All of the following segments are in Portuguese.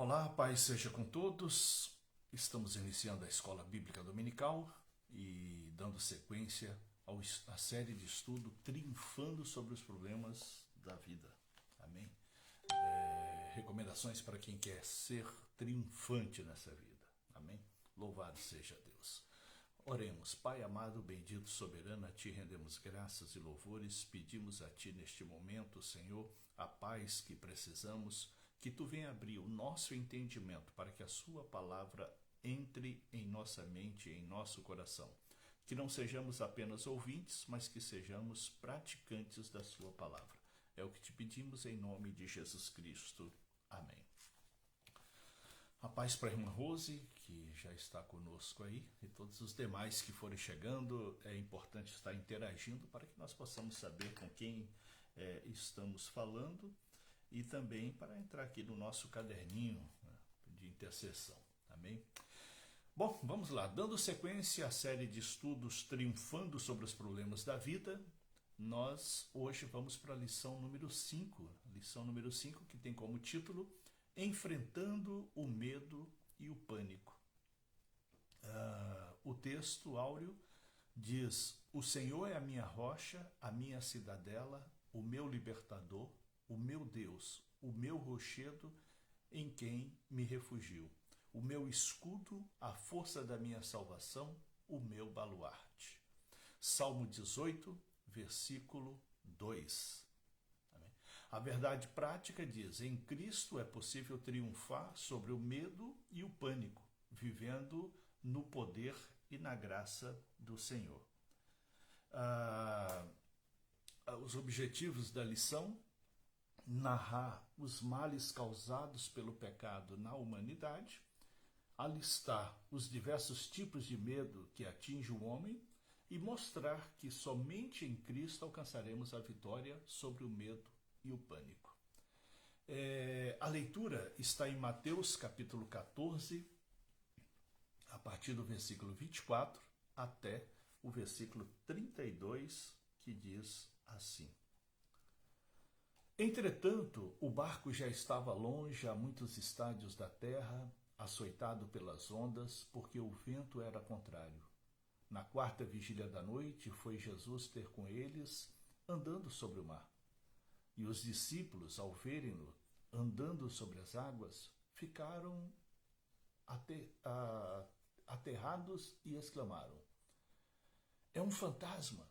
Olá, paz seja com todos. Estamos iniciando a Escola Bíblica Dominical e dando sequência à série de estudo Triunfando sobre os Problemas da Vida. Amém? Recomendações para quem quer ser triunfante nessa vida. Amém? Louvado seja Deus. Oremos. Pai amado, bendito, soberano, a Ti rendemos graças e louvores. Pedimos a Ti neste momento, Senhor, a paz que precisamos, que Tu venha abrir o nosso entendimento para que a Sua palavra entre em nossa mente e em nosso coração. Que não sejamos apenas ouvintes, mas que sejamos praticantes da Sua palavra. É o que te pedimos em nome de Jesus Cristo. Amém. A paz para a irmã Rose, que já está conosco aí, e todos os demais que forem chegando. É importante estar interagindo para que nós possamos saber com quem estamos falando e também para entrar aqui no nosso caderninho, né, de intercessão. Amém? Bom, vamos lá. Dando sequência à série de estudos Triunfando sobre os Problemas da Vida, nós hoje vamos para a lição número 5. Lição número 5, que tem como título Enfrentando o Medo e o Pânico. O texto áureo diz: O Senhor é a minha rocha, a minha cidadela, o meu libertador, o meu Deus, o meu rochedo em quem me refugio, o meu escudo, a força da minha salvação, o meu baluarte. Salmo 18, versículo 2. A verdade prática diz: em Cristo é possível triunfar sobre o medo e o pânico, vivendo no poder e na graça do Senhor. Os objetivos da lição: narrar os males causados pelo pecado na humanidade, alistar os diversos tipos de medo que atinge o homem e mostrar que somente em Cristo alcançaremos a vitória sobre o medo e o pânico. A leitura está em Mateus capítulo 14, a partir do versículo 24 até o versículo 32, que diz assim: Entretanto, o barco já estava longe a muitos estádios da terra, açoitado pelas ondas, porque o vento era contrário. Na quarta vigília da noite, foi Jesus ter com eles, andando sobre o mar. E os discípulos, ao verem-no andando sobre as águas, ficaram aterrados e exclamaram: É um fantasma!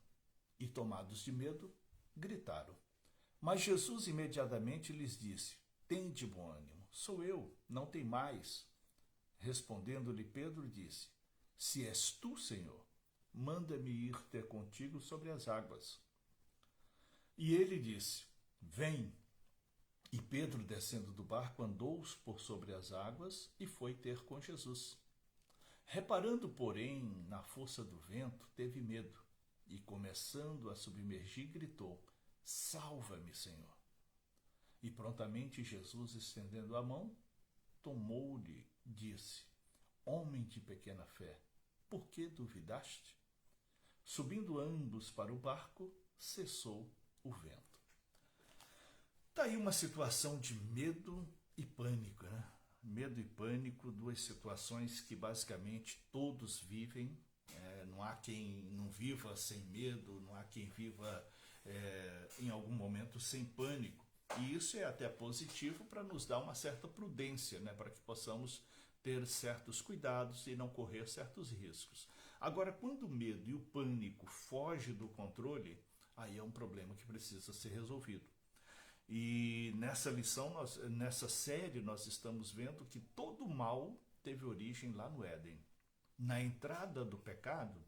E, tomados de medo, gritaram. Mas Jesus imediatamente lhes disse: Tende bom ânimo, sou eu, não tem mais. Respondendo-lhe Pedro, disse: Se és tu, Senhor, manda-me ir ter contigo sobre as águas. E ele disse: Vem. E Pedro, descendo do barco, andou por sobre as águas e foi ter com Jesus. Reparando, porém, na força do vento, teve medo e, começando a submergir, gritou: Salva-me, Senhor! E prontamente Jesus, estendendo a mão, tomou-lhe, disse: Homem de pequena fé, por que duvidaste? Subindo ambos para o barco, cessou o vento. Está aí uma situação de medo e pânico, né? Medo e pânico, duas situações que basicamente todos vivem. Não há quem não viva sem medo, não há quem viva em algum momento sem pânico. E isso é até positivo para nos dar uma certa prudência, né? Para que possamos ter certos cuidados e não correr certos riscos. Agora, quando o medo e o pânico fogem do controle, aí é um problema que precisa ser resolvido. E nessa lição, nessa série, nós estamos vendo que todo mal teve origem lá no Éden. Na entrada do pecado,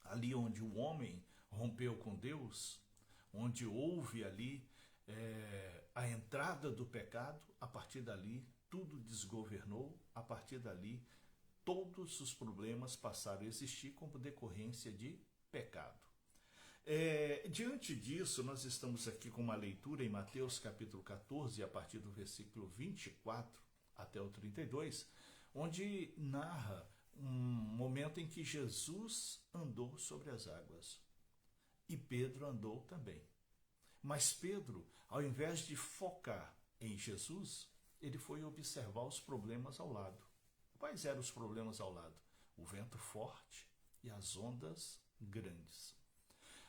ali onde o homem rompeu com Deus, onde houve ali a entrada do pecado, a partir dali tudo desgovernou, a partir dali todos os problemas passaram a existir como decorrência de pecado. Diante disso, nós estamos aqui com uma leitura em Mateus capítulo 14, a partir do versículo 24 até o 32, onde narra um momento em que Jesus andou sobre as águas e Pedro andou também. Mas Pedro, ao invés de focar em Jesus, ele foi observar os problemas ao lado. Quais eram os problemas ao lado? O vento forte e as ondas grandes.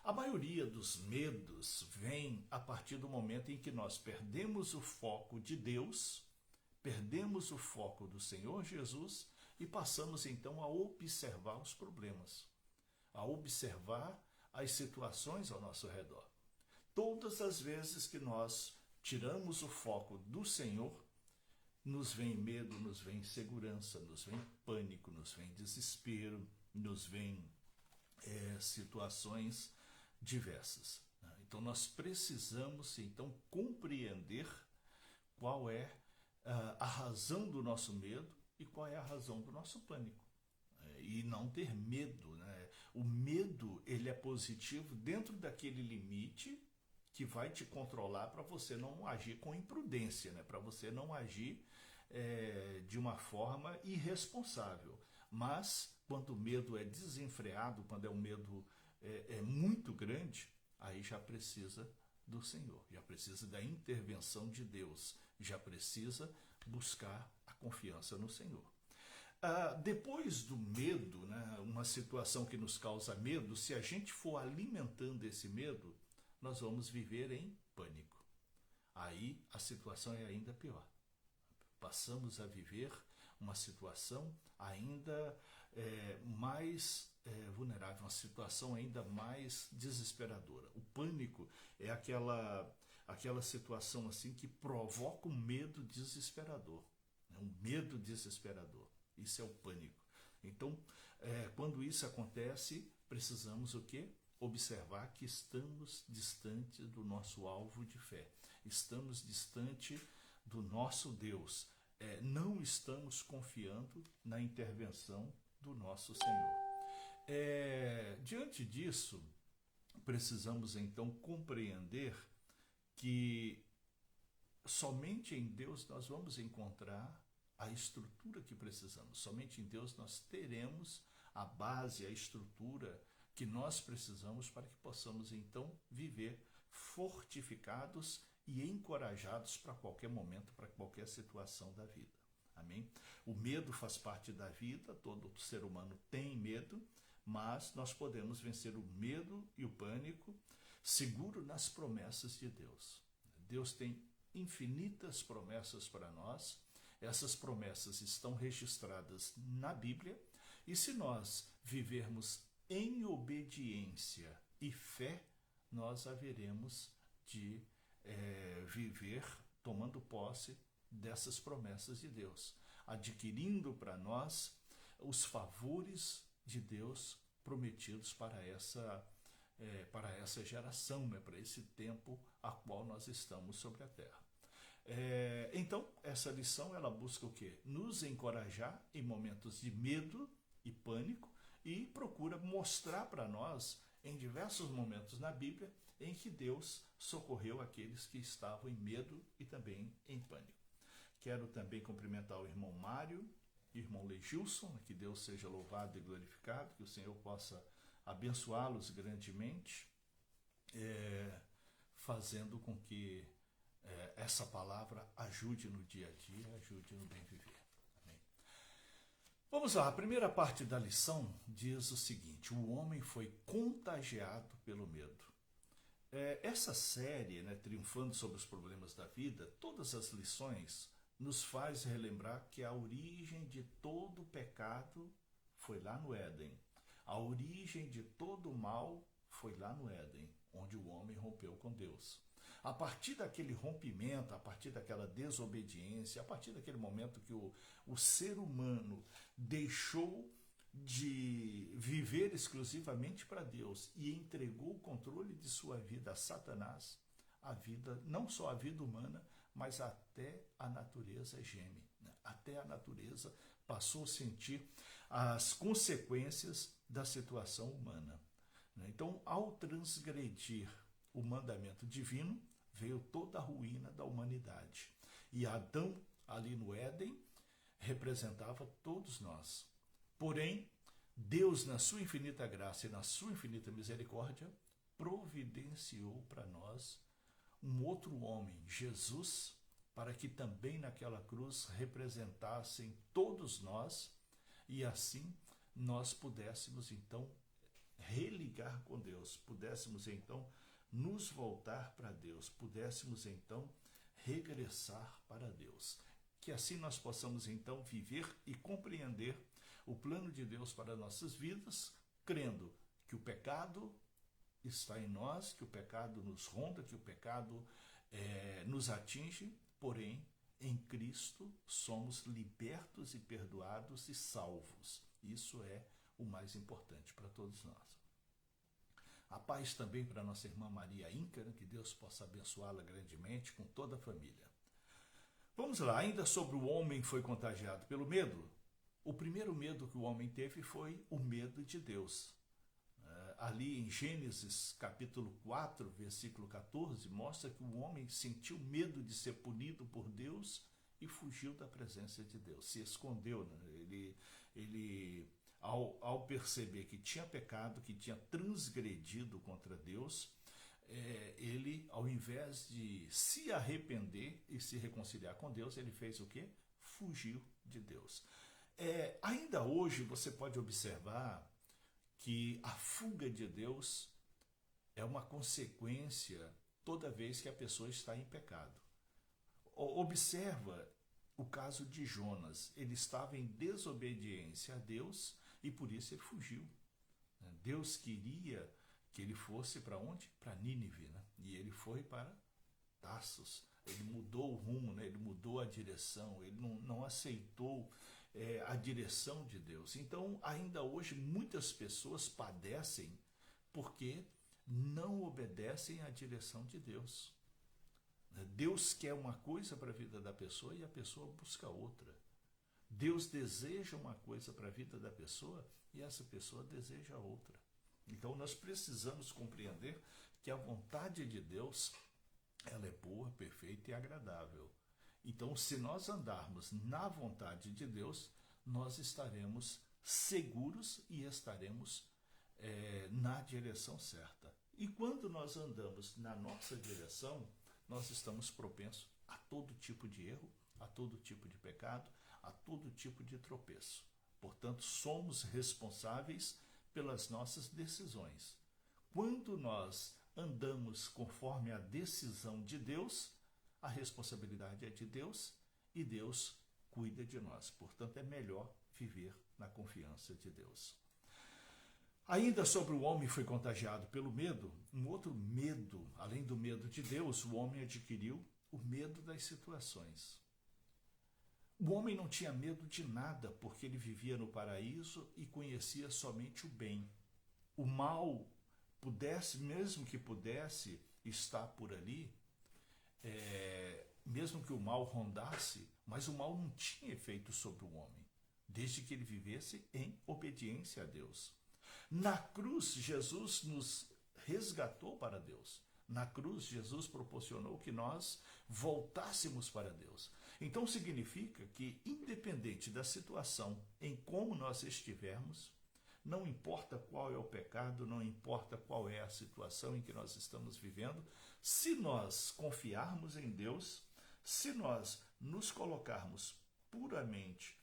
A maioria dos medos vem a partir do momento em que nós perdemos o foco de Deus, perdemos o foco do Senhor Jesus e passamos então a observar os problemas, a observar as situações ao nosso redor. Todas as vezes que nós tiramos o foco do Senhor, nos vem medo, nos vem insegurança, nos vem pânico, nos vem desespero, nos vem situações diversas. Então nós precisamos então compreender qual é a razão do nosso medo e qual é a razão do nosso pânico. E não ter medo, né? O medo, ele é positivo dentro daquele limite que vai te controlar para você não agir com imprudência, né? Para você não agir de uma forma irresponsável. Mas quando o medo é desenfreado, quando é um medo muito grande, aí já precisa do Senhor, já precisa da intervenção de Deus, já precisa buscar a confiança no Senhor. Depois do medo, né, uma situação que nos causa medo, se a gente for alimentando esse medo, nós vamos viver em pânico. Aí a situação é ainda pior. Passamos a viver uma situação ainda mais vulnerável, uma situação ainda mais desesperadora. O pânico é aquela situação assim que provoca um medo desesperador, né? Um medo desesperador. Isso é o pânico. Então, quando isso acontece, precisamos o quê? Observar que estamos distante do nosso alvo de fé. Estamos distante do nosso Deus. Não estamos confiando na intervenção do nosso Senhor. Diante disso, precisamos então compreender que somente em Deus nós vamos encontrar a estrutura que precisamos. Somente em Deus nós teremos a base, a estrutura que nós precisamos para que possamos então viver fortificados e encorajados para qualquer momento, para qualquer situação da vida. Amém? O medo faz parte da vida, todo ser humano tem medo, mas nós podemos vencer o medo e o pânico seguro nas promessas de Deus. Deus tem infinitas promessas para nós. Essas promessas estão registradas na Bíblia, e se nós vivermos em obediência e fé, nós haveremos de viver tomando posse dessas promessas de Deus, adquirindo para nós os favores de Deus prometidos para essa geração, né, para esse tempo a qual nós estamos sobre a terra. Então, essa lição ela busca o quê? Nos encorajar em momentos de medo e pânico e procura mostrar para nós em diversos momentos na Bíblia em que Deus socorreu aqueles que estavam em medo e também em pânico. Quero também cumprimentar o irmão Mário e o irmão Legilson, que Deus seja louvado e glorificado, que o Senhor possa abençoá-los grandemente, fazendo com que essa palavra ajude no dia a dia, ajude no bem viver. Amém. Vamos lá, a primeira parte da lição diz o seguinte: o homem foi contagiado pelo medo. Essa série, né, Triunfando sobre os Problemas da Vida, todas as lições nos faz relembrar que a origem de todo o pecado foi lá no Éden. A origem de todo o mal foi lá no Éden, onde o homem rompeu com Deus. A partir daquele rompimento, a partir daquela desobediência, a partir daquele momento que o ser humano deixou de viver exclusivamente para Deus e entregou o controle de sua vida a Satanás, a vida, não só a vida humana, mas até a natureza geme, né? Até a natureza passou a sentir as consequências da situação humana. Então, ao transgredir o mandamento divino, veio toda a ruína da humanidade. E Adão, ali no Éden, representava todos nós. Porém, Deus, na sua infinita graça e na sua infinita misericórdia, providenciou para nós um outro homem, Jesus, para que também naquela cruz representassem todos nós, e assim nós pudéssemos então religar com Deus, pudéssemos então nos voltar para Deus, pudéssemos então regressar para Deus. Que assim nós possamos então viver e compreender o plano de Deus para nossas vidas, crendo que o pecado está em nós, que o pecado nos ronda, que o pecado nos atinge, porém, em Cristo somos libertos e perdoados e salvos. Isso é o mais importante para todos nós. A paz também para nossa irmã Maria Inca, que Deus possa abençoá-la grandemente com toda a família. Vamos lá, ainda sobre o homem que foi contagiado pelo medo. O primeiro medo que o homem teve foi o medo de Deus. Ali em Gênesis capítulo 4, versículo 14, mostra que o homem sentiu medo de ser punido por Deus e fugiu da presença de Deus, se escondeu. Né? Ele ao perceber que tinha pecado, que tinha transgredido contra Deus, ele, ao invés de se arrepender e se reconciliar com Deus, ele fez o quê? Fugiu de Deus. Ainda hoje você pode observar que a fuga de Deus é uma consequência toda vez que a pessoa está em pecado. Observa o caso de Jonas. Ele estava em desobediência a Deus e por isso ele fugiu. Deus queria que ele fosse para onde? Para Nínive, né? E ele foi para Tarsus. Ele mudou o rumo, né? Ele mudou a direção, ele não aceitou a direção de Deus. Então, ainda hoje, muitas pessoas padecem porque não obedecem à direção de Deus. Deus quer uma coisa para a vida da pessoa e a pessoa busca outra. Deus deseja uma coisa para a vida da pessoa e essa pessoa deseja outra. Então, nós precisamos compreender que a vontade de Deus, ela é boa, perfeita e agradável. Então, se nós andarmos na vontade de Deus, nós estaremos seguros e estaremos na direção certa. E quando nós andamos na nossa direção, nós estamos propensos a todo tipo de erro, a todo tipo de pecado, a todo tipo de tropeço. Portanto, somos responsáveis pelas nossas decisões. Quando nós andamos conforme a decisão de Deus, a responsabilidade é de Deus e Deus cuida de nós. Portanto, é melhor viver na confiança de Deus. Ainda sobre o homem que foi contagiado pelo medo, um outro medo, além do medo de Deus, o homem adquiriu o medo das situações. O homem não tinha medo de nada, porque ele vivia no paraíso e conhecia somente o bem. O mal, mesmo que pudesse estar por ali, mesmo que o mal rondasse, mas o mal não tinha efeito sobre o homem, desde que ele vivesse em obediência a Deus. Na cruz, Jesus nos resgatou para Deus. Na cruz, Jesus proporcionou que nós voltássemos para Deus. Então, significa que, independente da situação em como nós estivermos, não importa qual é o pecado, não importa qual é a situação em que nós estamos vivendo, se nós confiarmos em Deus, se nós nos colocarmos puramente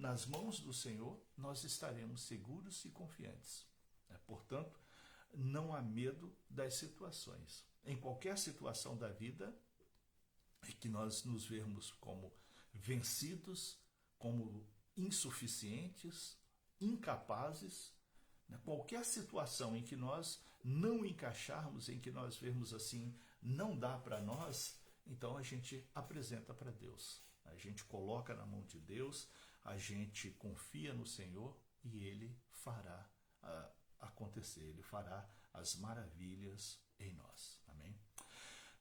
nas mãos do Senhor, nós estaremos seguros e confiantes. Portanto, não há medo das situações. Em qualquer situação da vida, que nós nos vermos como vencidos, como insuficientes, incapazes, qualquer situação em que nós não encaixarmos, em que nós vermos assim, não dá para nós, então a gente apresenta para Deus. A gente coloca na mão de Deus, a gente confia no Senhor e Ele fará acontecer, Ele fará as maravilhas em nós. Amém?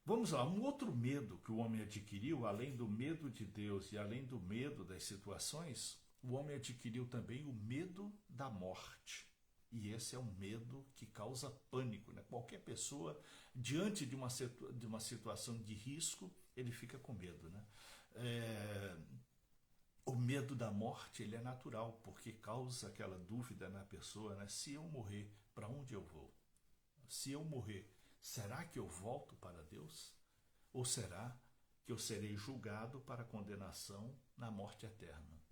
Vamos lá, um outro medo que o homem adquiriu, além do medo de Deus e além do medo das situações, o homem adquiriu também o medo da morte. E esse é um medo que causa pânico. Qualquer pessoa, diante de uma situação de risco, ele fica com medo. O medo da morte, ele é natural, porque causa aquela dúvida na pessoa, se eu morrer, para onde eu vou? Se eu morrer, será que eu volto para Deus? Ou será que eu serei julgado para condenação na morte eterna.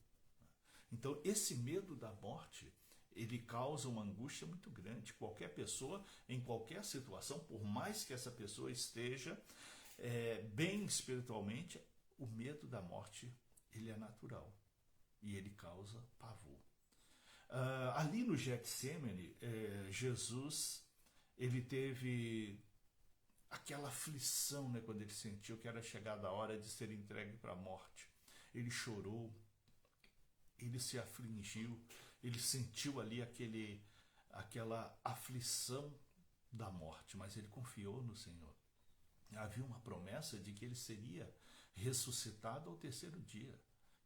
Então, esse medo da morte, ele causa uma angústia muito grande. Qualquer pessoa, em qualquer situação, por mais que essa pessoa esteja bem espiritualmente, o medo da morte, ele é natural e ele causa pavor. Ali no Getsêmani, Jesus, ele teve aquela aflição, né, quando ele sentiu que era chegada a hora de ser entregue para a morte. Ele chorou, ele se afligiu, ele sentiu ali aquela aflição da morte, mas ele confiou no Senhor. Havia uma promessa de que ele seria ressuscitado ao terceiro dia,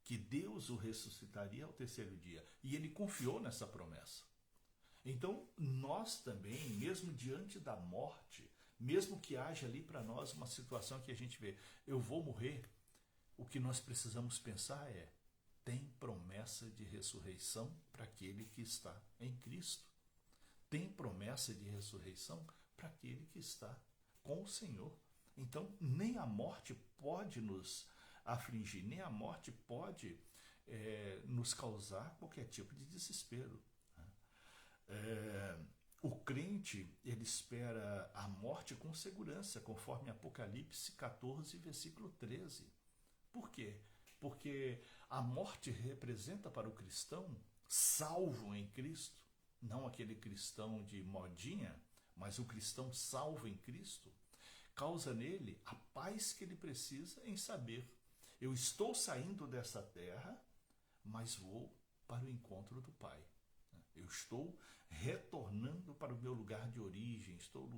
que Deus o ressuscitaria ao terceiro dia, e ele confiou nessa promessa. Então, nós também, mesmo diante da morte, mesmo que haja ali para nós uma situação que a gente vê, eu vou morrer, o que nós precisamos pensar é, tem promessa de ressurreição para aquele que está em Cristo. Tem promessa de ressurreição para aquele que está com o Senhor. Então, nem a morte pode nos afligir, nem a morte pode nos causar qualquer tipo de desespero. O crente, ele espera a morte com segurança, conforme Apocalipse 14, versículo 13. Por quê? Porque a morte representa para o cristão, salvo em Cristo, não aquele cristão de modinha, mas o cristão salvo em Cristo, causa nele a paz que ele precisa em saber: eu estou saindo dessa terra, mas vou para o encontro do Pai. Eu estou retornando para o meu lugar de origem, estou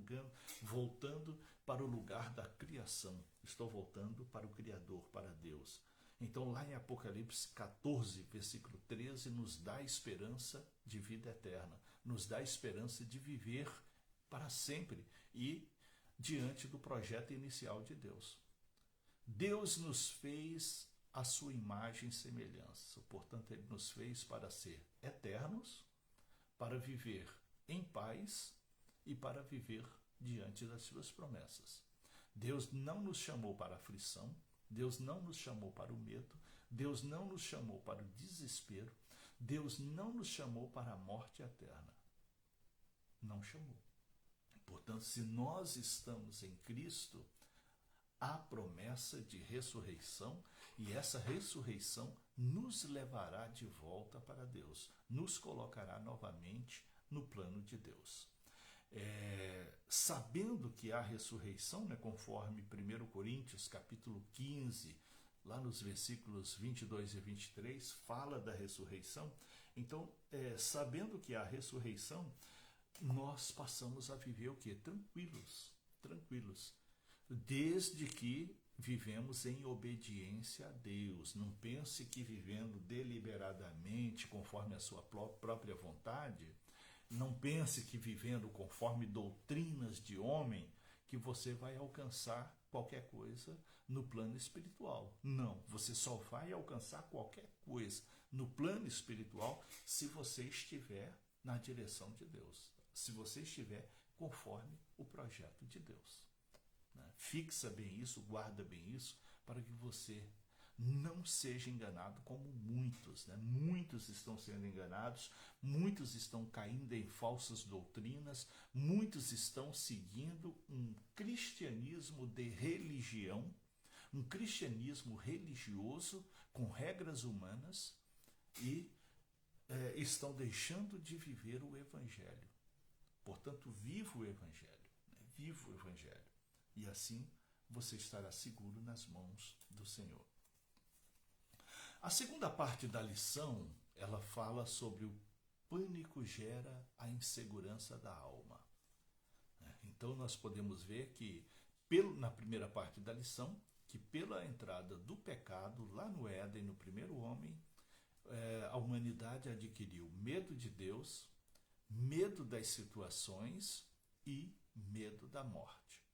voltando para o lugar da criação, estou voltando para o Criador, para Deus. Então, lá em Apocalipse 14, versículo 13, nos dá esperança de vida eterna, nos dá esperança de viver para sempre e diante do projeto inicial de Deus. Deus nos fez a sua imagem e semelhança, portanto, ele nos fez para ser eternos, para viver em paz e para viver diante das suas promessas. Deus não nos chamou para a aflição, Deus não nos chamou para o medo, Deus não nos chamou para o desespero, Deus não nos chamou para a morte eterna. Não chamou. Portanto, se nós estamos em Cristo, há promessa de ressurreição, e essa ressurreição nos levará de volta para Deus, nos colocará novamente no plano de Deus. Sabendo que há ressurreição, né, conforme 1 Coríntios capítulo 15, lá nos versículos 22 e 23, fala da ressurreição. Então, sabendo que há ressurreição, nós passamos a viver o quê? Tranquilos, desde que vivemos em obediência a Deus. Não pense que vivendo deliberadamente, conforme a sua própria vontade, não pense que vivendo conforme doutrinas de homem, que você vai alcançar qualquer coisa no plano espiritual. Não, você só vai alcançar qualquer coisa no plano espiritual se você estiver na direção de Deus, se você estiver conforme o projeto de Deus. Fixa bem isso, guarda bem isso, para que você não seja enganado como muitos. Muitos estão sendo enganados, muitos estão caindo em falsas doutrinas, muitos estão seguindo um cristianismo de religião, um cristianismo religioso com regras humanas e estão deixando de viver o Evangelho. Portanto, viva o Evangelho, viva o Evangelho. E assim você estará seguro nas mãos do Senhor. A segunda parte da lição, ela fala sobre o pânico gera a insegurança da alma. Então nós podemos ver que, na primeira parte da lição, que pela entrada do pecado lá no Éden, no primeiro homem, a humanidade adquiriu medo de Deus, medo das situações e medo da morte.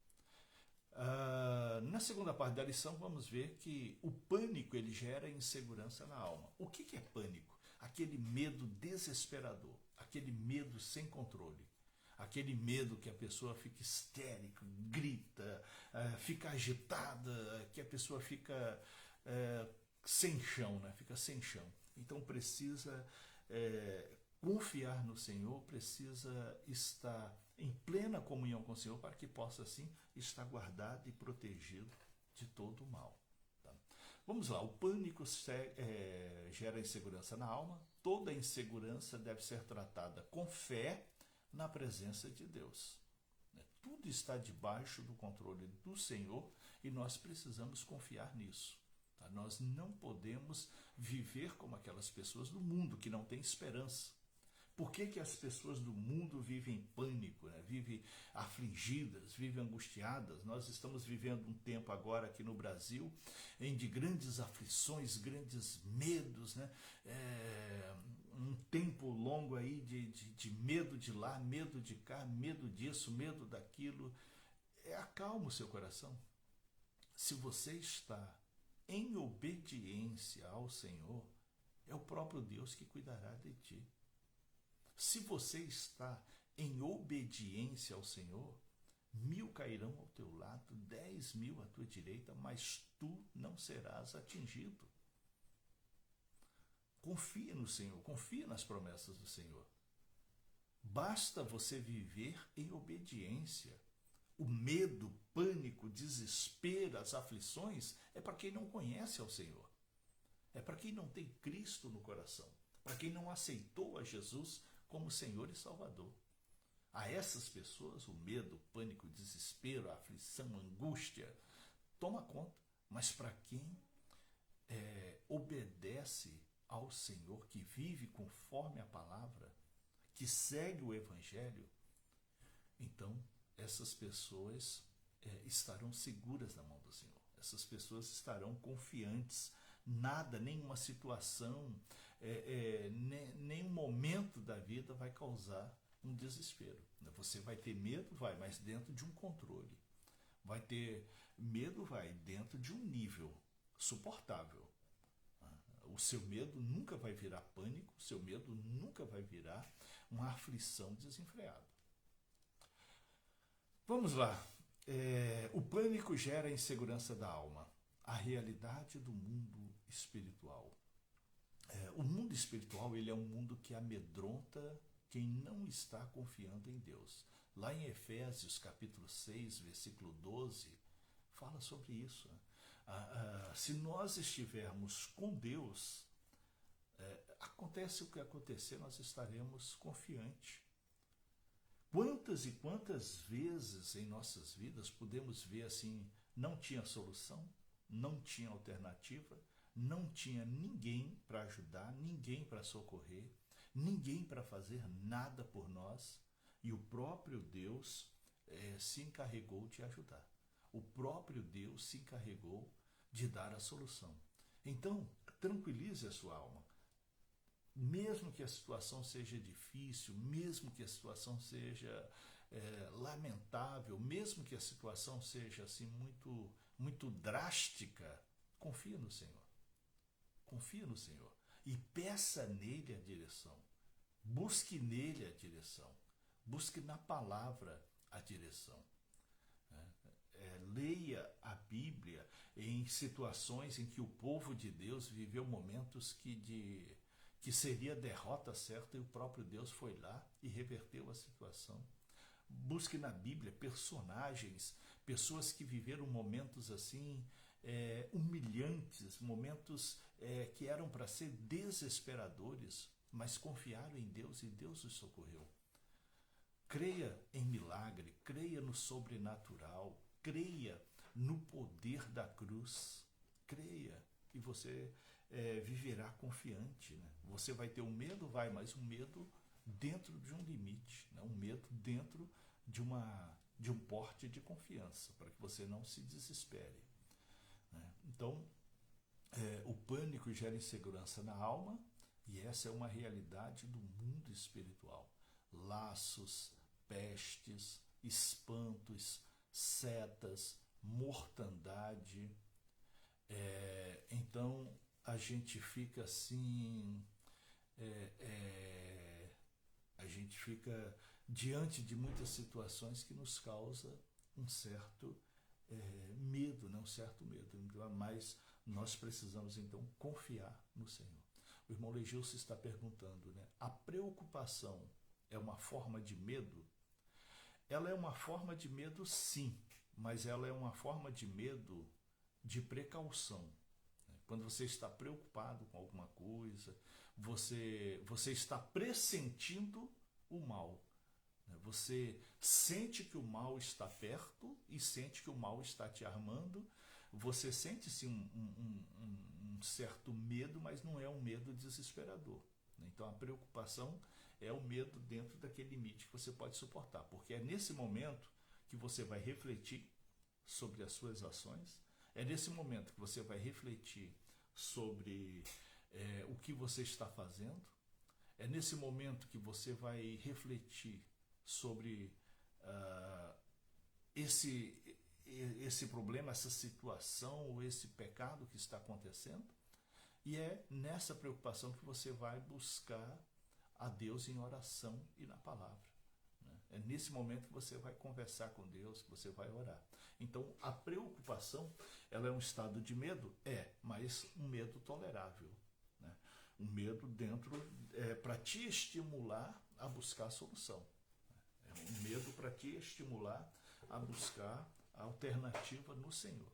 Na segunda parte da lição, vamos ver que o pânico ele gera insegurança na alma. O que é pânico? Aquele medo desesperador, aquele medo sem controle, aquele medo que a pessoa fica histérica, grita, fica agitada, que a pessoa fica sem chão, né? Fica sem chão. Então precisa confiar no Senhor, precisa estar em plena comunhão com o Senhor para que possa assim estar guardado e protegido de todo o mal. Tá? Vamos lá, o pânico gera insegurança na alma. Toda insegurança deve ser tratada com fé na presença de Deus. Tudo está debaixo do controle do Senhor e nós precisamos confiar nisso. Tá? Nós não podemos viver como aquelas pessoas do mundo que não têm esperança. Por que as pessoas do mundo vivem em pânico, né? Vivem afligidas, vivem angustiadas? Nós estamos vivendo um tempo agora aqui no Brasil de grandes aflições, grandes medos, né? Um tempo longo aí de medo de lá, medo de cá, medo disso, medo daquilo. Acalma o seu coração. Se você está em obediência ao Senhor, é o próprio Deus que cuidará de ti. Se você está em obediência ao Senhor, 1000 cairão ao teu lado, 10.000 à tua direita, mas tu não serás atingido. Confia no Senhor, confia nas promessas do Senhor. Basta você viver em obediência. O medo, o pânico, o desespero, as aflições é para quem não conhece ao Senhor. É para quem não tem Cristo no coração. Para quem não aceitou a Jesus como Senhor e Salvador. A essas pessoas, o medo, o pânico, o desespero, a aflição, a angústia, toma conta. Mas para quem obedece ao Senhor, que vive conforme a palavra, que segue o Evangelho, então essas pessoas estarão seguras na mão do Senhor. Essas pessoas estarão confiantes. Nada, nenhuma situação, nenhum momento da vida vai causar um desespero. Você vai ter medo, vai, mas dentro de um controle. Vai ter medo, vai, dentro de um nível suportável. O seu medo nunca vai virar pânico, o seu medo nunca vai virar uma aflição desenfreada. Vamos lá. O pânico gera a insegurança da alma. A realidade do mundo espiritual. O mundo espiritual, ele é um mundo que amedronta quem não está confiando em Deus. Lá em Efésios, capítulo 6, versículo 12, fala sobre isso. Se nós estivermos com Deus, acontece o que acontecer, nós estaremos confiantes. Quantas e quantas vezes em nossas vidas podemos ver assim, não tinha solução, não tinha alternativa, não tinha ninguém para ajudar, ninguém para socorrer, ninguém para fazer nada por nós, e o próprio Deus se encarregou de ajudar. O próprio Deus se encarregou de dar a solução. Então, tranquilize a sua alma. Mesmo que a situação seja difícil, mesmo que a situação seja lamentável, mesmo que a situação seja assim muito drástica, confia no Senhor. Confia no Senhor e peça nele a direção. Busque nele a direção. Busque na palavra a direção. Leia a Bíblia em situações em que o povo de Deus viveu momentos que seria derrota certa, e o próprio Deus foi lá e reverteu a situação. Busque na Bíblia personagens, pessoas que viveram momentos assim humilhantes, momentos que eram para ser desesperadores, mas confiaram em Deus e Deus os socorreu. Creia em milagre, creia no sobrenatural, creia no poder da cruz, creia e você viverá confiante. Né? Você vai ter um medo, mas um medo dentro de um limite, né? Um medo dentro de um porte de confiança, para que você não se desespere. Né? Então, o pânico gera insegurança na alma, e essa é uma realidade do mundo espiritual. Laços, pestes, espantos, setas, mortandade. Então a gente fica assim, a gente fica diante de muitas situações que nos causa um certo medo, né? Um certo medo. Mas nós precisamos, então, confiar no Senhor. O irmão Legilson está perguntando, né? A preocupação é uma forma de medo? Ela é uma forma de medo, sim, mas ela é uma forma de medo de precaução. Quando você está preocupado com alguma coisa, você está pressentindo o mal. Você sente que o mal está perto e sente que o mal está te armando. Você sente sim um certo medo, mas não é um medo desesperador. Então a preocupação é o medo dentro daquele limite que você pode suportar, porque é nesse momento que você vai refletir sobre as suas ações, é nesse momento que você vai refletir sobre o que você está fazendo, é nesse momento que você vai refletir sobre esse problema, essa situação ou esse pecado que está acontecendo, e é nessa preocupação que você vai buscar a Deus em oração e na palavra. É nesse momento que você vai conversar com Deus, que você vai orar. Então, a preocupação, ela é um estado de medo? Mas um medo tolerável. Né? Um medo para te estimular a buscar a solução. É um medo para te estimular a buscar a alternativa no Senhor.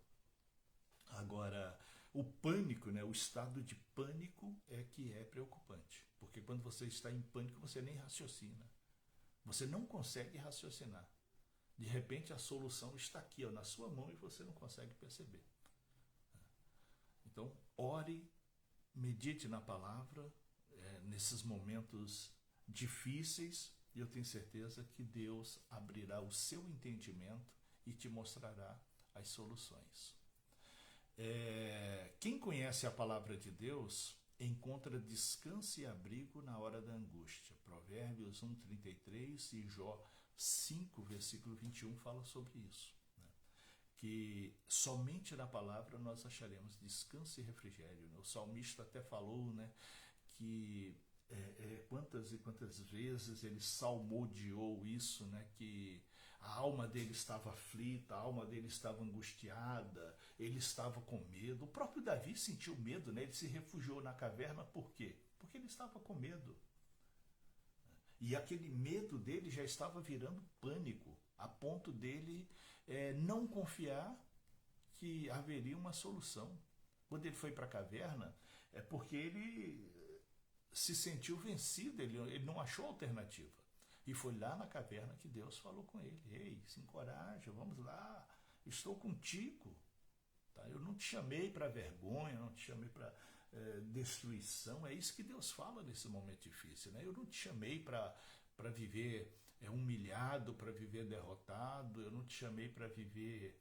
Agora, o pânico, né, o estado de pânico é que é preocupante. Porque quando você está em pânico, você nem raciocina. Você não consegue raciocinar. De repente, a solução está aqui, na sua mão, e você não consegue perceber. Então, ore, medite na palavra, nesses momentos difíceis, e eu tenho certeza que Deus abrirá o seu entendimento e te mostrará as soluções. Quem conhece a palavra de Deus encontra descanso e abrigo na hora da angústia. Provérbios 1:33 e Jó 5, versículo 21 fala sobre isso. Né? Que somente na palavra nós acharemos descanso e refrigério. Né? O salmista até falou, né, que quantas e quantas vezes ele salmodiou isso, né, que a alma dele estava aflita, a alma dele estava angustiada, ele estava com medo. O próprio Davi sentiu medo, né? Ele se refugiou na caverna, por quê? Porque ele estava com medo. E aquele medo dele já estava virando pânico, a ponto dele não confiar que haveria uma solução. Quando ele foi para a caverna, é porque ele se sentiu vencido, ele não achou alternativa. E foi lá na caverna que Deus falou com ele. Ei, se encoraja, vamos lá, estou contigo. Tá? Eu não te chamei para vergonha, não te chamei para destruição. É isso que Deus fala nesse momento difícil. Né? Eu não te chamei para viver humilhado, para viver derrotado. Eu não te chamei para viver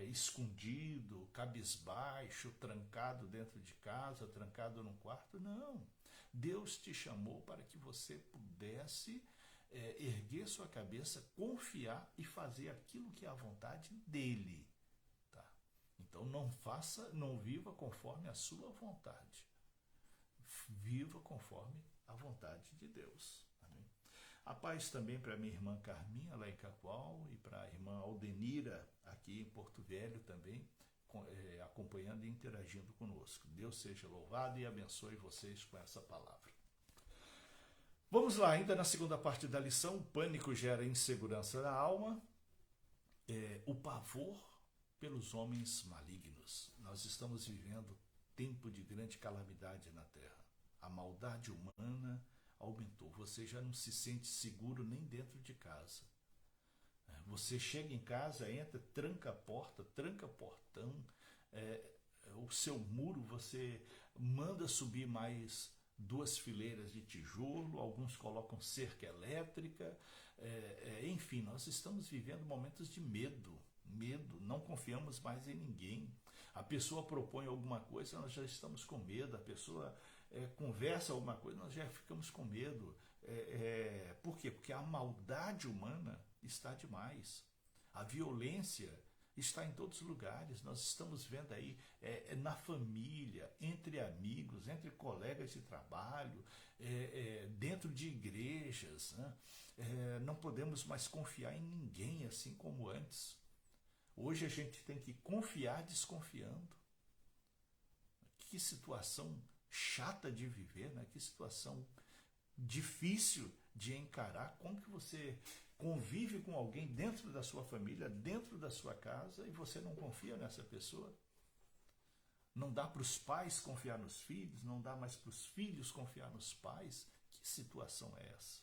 escondido, cabisbaixo, trancado dentro de casa, trancado num quarto. Não. Deus te chamou para que você pudesse erguer sua cabeça, confiar e fazer aquilo que é a vontade dele. Tá? Então não viva conforme a sua vontade. Viva conforme a vontade de Deus. Amém? A paz também para minha irmã Carminha, lá em Cacoal, e para a irmã Aldenira, aqui em Porto Velho também, acompanhando e interagindo conosco. Deus seja louvado e abençoe vocês com essa palavra. Vamos lá, ainda na segunda parte da lição, o pânico gera insegurança na alma, o pavor pelos homens malignos. Nós estamos vivendo tempo de grande calamidade na Terra. A maldade humana aumentou. Você já não se sente seguro nem dentro de casa. Você chega em casa, entra, tranca a porta, tranca portão, o seu muro você manda subir mais 2 fileiras de tijolo, alguns colocam cerca elétrica, enfim, nós estamos vivendo momentos de medo, não confiamos mais em ninguém. A pessoa propõe alguma coisa, nós já estamos com medo, a pessoa conversa alguma coisa, nós já ficamos com medo. Por quê? Porque a maldade humana está demais. A violência está em todos os lugares. Nós estamos vendo aí na família, entre amigos, amigos, entre colegas de trabalho, dentro de igrejas, né? Não podemos mais confiar em ninguém assim como antes. Hoje a gente tem que confiar desconfiando. Que situação chata de viver, né? Que situação difícil de encarar. Como que você convive com alguém dentro da sua família, dentro da sua casa, e você não confia nessa pessoa? Não dá para os pais confiar nos filhos, não dá mais para os filhos confiar nos pais. Que situação é essa?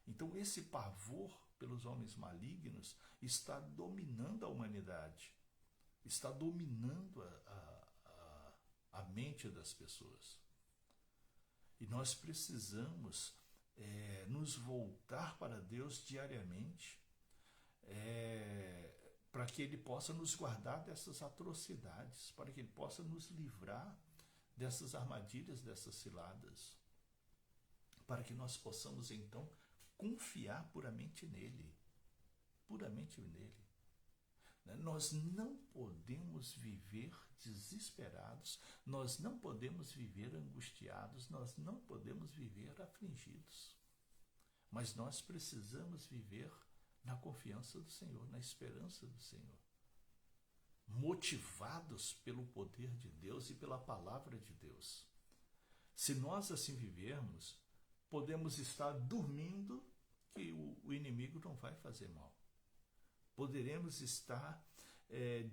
Então esse pavor pelos homens malignos está dominando a humanidade, está dominando a mente das pessoas. E nós precisamos nos voltar para Deus diariamente, para que Ele possa nos guardar dessas atrocidades, para que Ele possa nos livrar dessas armadilhas, dessas ciladas, para que nós possamos então confiar puramente nele, puramente nele. Nós não podemos viver desesperados, nós não podemos viver angustiados, nós não podemos viver afligidos. Mas nós precisamos viver na confiança do Senhor, na esperança do Senhor. Motivados pelo poder de Deus e pela palavra de Deus. Se nós assim vivermos, podemos estar dormindo que o inimigo não vai fazer mal. Poderemos estar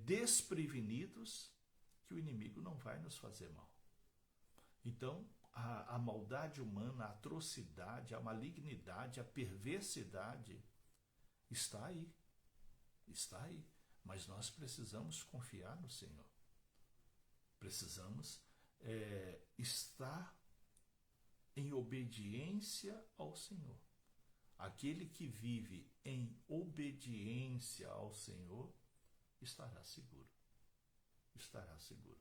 desprevenidos que o inimigo não vai nos fazer mal. Então, a maldade humana, a atrocidade, a malignidade, a perversidade está aí. Está aí. Mas nós precisamos confiar no Senhor. Precisamos estar em obediência ao Senhor. Aquele que vive em obediência ao Senhor estará seguro. Estará seguro.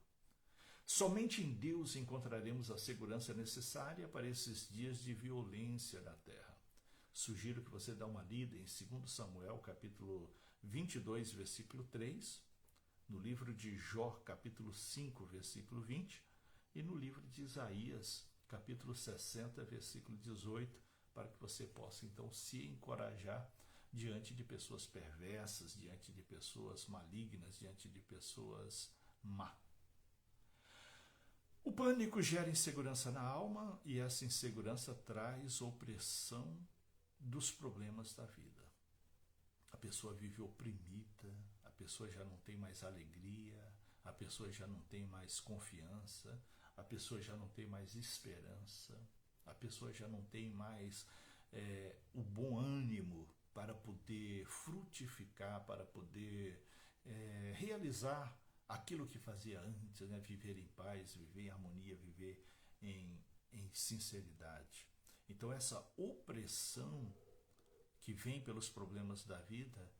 Somente em Deus encontraremos a segurança necessária para esses dias de violência na terra. Sugiro que você dê uma lida em 2 Samuel, capítulo 22, versículo 3, no livro de Jó, capítulo 5, versículo 20, e no livro de Isaías, capítulo 60, versículo 18, para que você possa então se encorajar diante de pessoas perversas, diante de pessoas malignas, diante de pessoas má. O pânico gera insegurança na alma e essa insegurança traz opressão dos problemas da vida. A pessoa vive oprimida, a pessoa já não tem mais alegria, a pessoa já não tem mais confiança, a pessoa já não tem mais esperança, a pessoa já não tem mais o bom ânimo para poder frutificar, para poder realizar aquilo que fazia antes, né? Viver em paz, viver em harmonia, viver em sinceridade. Então essa opressão que vem pelos problemas da vida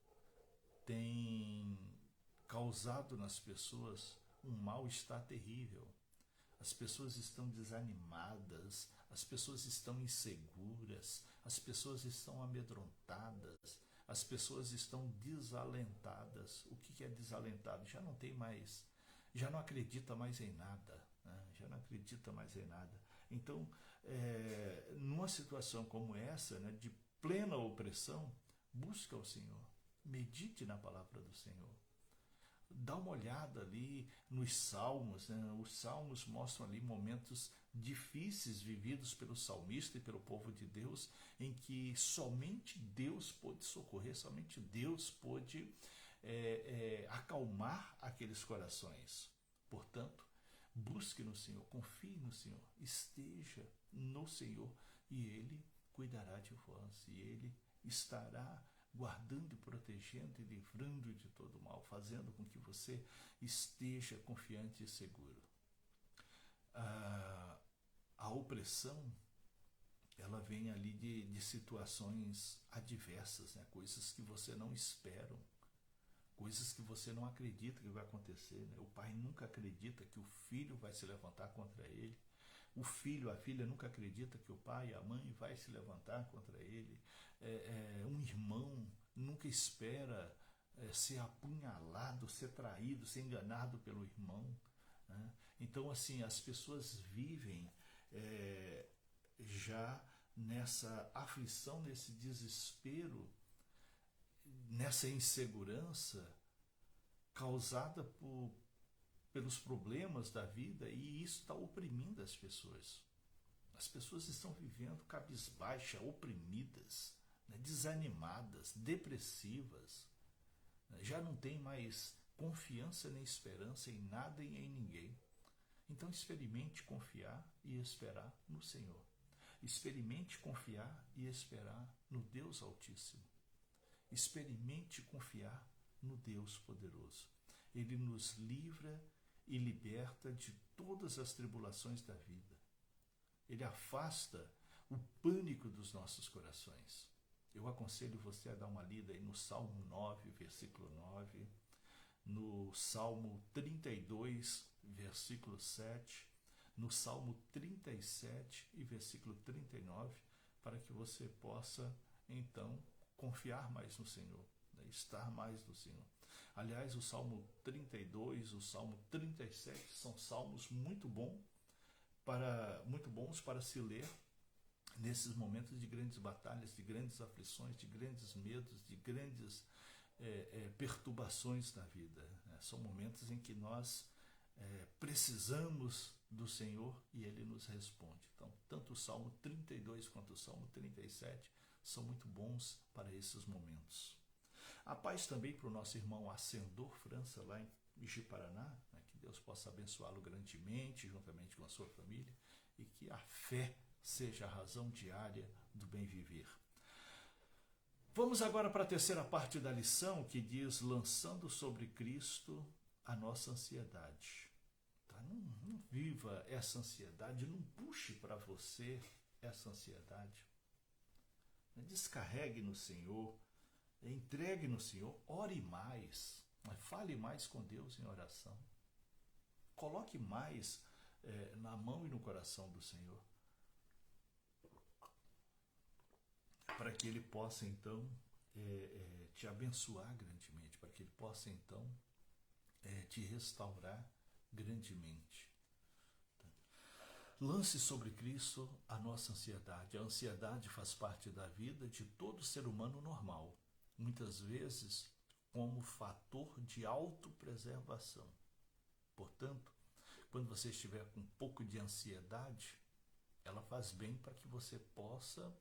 tem causado nas pessoas um mal-estar terrível. As pessoas estão desanimadas, as pessoas estão inseguras, as pessoas estão amedrontadas, as pessoas estão desalentadas. O que é desalentado? Já não tem mais, já não acredita mais em nada, né? Já não acredita mais em nada. Então, numa situação como essa, né, de plena opressão, busca o Senhor, medite na palavra do Senhor. Dá uma olhada ali nos Salmos, né? Os Salmos mostram ali momentos difíceis vividos pelo salmista e pelo povo de Deus, em que somente Deus pôde socorrer, somente Deus pôde acalmar aqueles corações. Portanto, busque no Senhor, confie no Senhor, esteja no Senhor e Ele cuidará de vós, e Ele estará guardando, protegendo e livrando de todo mal, fazendo com que você esteja confiante e seguro. A opressão, ela vem ali de situações adversas, né? Coisas que você não espera, coisas que você não acredita que vai acontecer, né? O pai nunca acredita que o filho vai se levantar contra ele. O filho, a filha nunca acredita que o pai, a mãe vai se levantar contra ele. Um irmão nunca espera ser apunhalado, ser traído, ser enganado pelo irmão, né? Então, assim, as pessoas vivem já nessa aflição, nesse desespero, nessa insegurança causada pelos problemas da vida, e isso está oprimindo as pessoas. As pessoas estão vivendo cabisbaixa, oprimidas, né, desanimadas, depressivas, né, já não tem mais confiança nem esperança em nada e em ninguém. Então experimente confiar e esperar no Senhor. Experimente confiar e esperar no Deus Altíssimo. Experimente confiar no Deus Poderoso. Ele nos livra e liberta de todas as tribulações da vida. Ele afasta o pânico dos nossos corações. Eu aconselho você a dar uma lida aí no Salmo 9, versículo 9, no Salmo 32, versículo 7, no Salmo 37 e versículo 39, para que você possa, então, confiar mais no Senhor, né? Estar mais no Senhor. Aliás, o Salmo 32, o Salmo 37 são salmos muito bons para se ler nesses momentos de grandes batalhas, de grandes aflições, de grandes medos, de grandes perturbações na vida. São momentos em que nós precisamos do Senhor e Ele nos responde. Então, tanto o Salmo 32 quanto o Salmo 37 são muito bons para esses momentos. A paz também para o nosso irmão Ascendor França, lá em Ji-Paraná, né, que Deus possa abençoá-lo grandemente, juntamente com a sua família, e que a fé seja a razão diária do bem viver. Vamos agora para a terceira parte da lição, que diz: lançando sobre Cristo a nossa ansiedade. Tá? Não viva essa ansiedade, não puxe para você essa ansiedade. Descarregue no Senhor, entregue no Senhor, ore mais, fale mais com Deus em oração. Coloque mais na mão e no coração do Senhor, para que Ele possa, então, te abençoar grandemente, para que Ele possa, então, te restaurar grandemente. Lance sobre Cristo a nossa ansiedade. A ansiedade faz parte da vida de todo ser humano normal, muitas vezes como fator de autopreservação. Portanto, quando você estiver com um pouco de ansiedade, ela faz bem para que você possa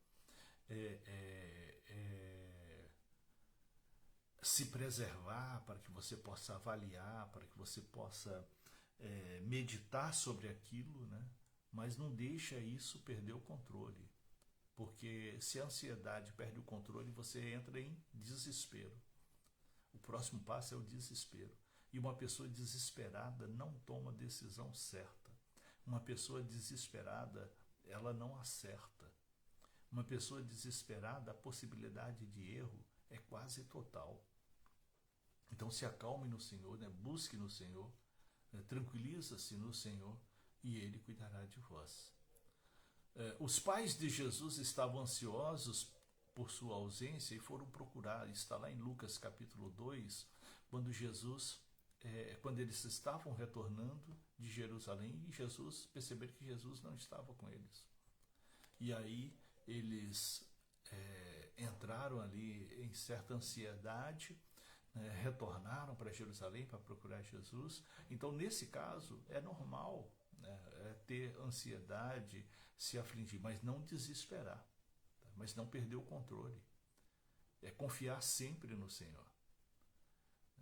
se preservar, para que você possa avaliar, para que você possa meditar sobre aquilo, né? Mas não deixa isso perder o controle, porque se a ansiedade perde o controle, você entra em desespero. O próximo passo é o desespero. E uma pessoa desesperada não toma a decisão certa. Uma pessoa desesperada, ela não acerta. Uma pessoa desesperada, a possibilidade de erro é quase total. Então se acalme no Senhor, né? Busque no Senhor, né? Tranquiliza-se no Senhor e Ele cuidará de vós. Os pais de Jesus estavam ansiosos por sua ausência e foram procurar. Está lá em Lucas capítulo 2, quando eles estavam retornando de Jerusalém e perceberam que Jesus não estava com eles. E aí eles entraram ali em certa ansiedade, retornaram para Jerusalém para procurar Jesus. Então, nesse caso, é normal, né, ter ansiedade, se afligir, mas não desesperar, tá? Mas não perder o controle. É confiar sempre no Senhor.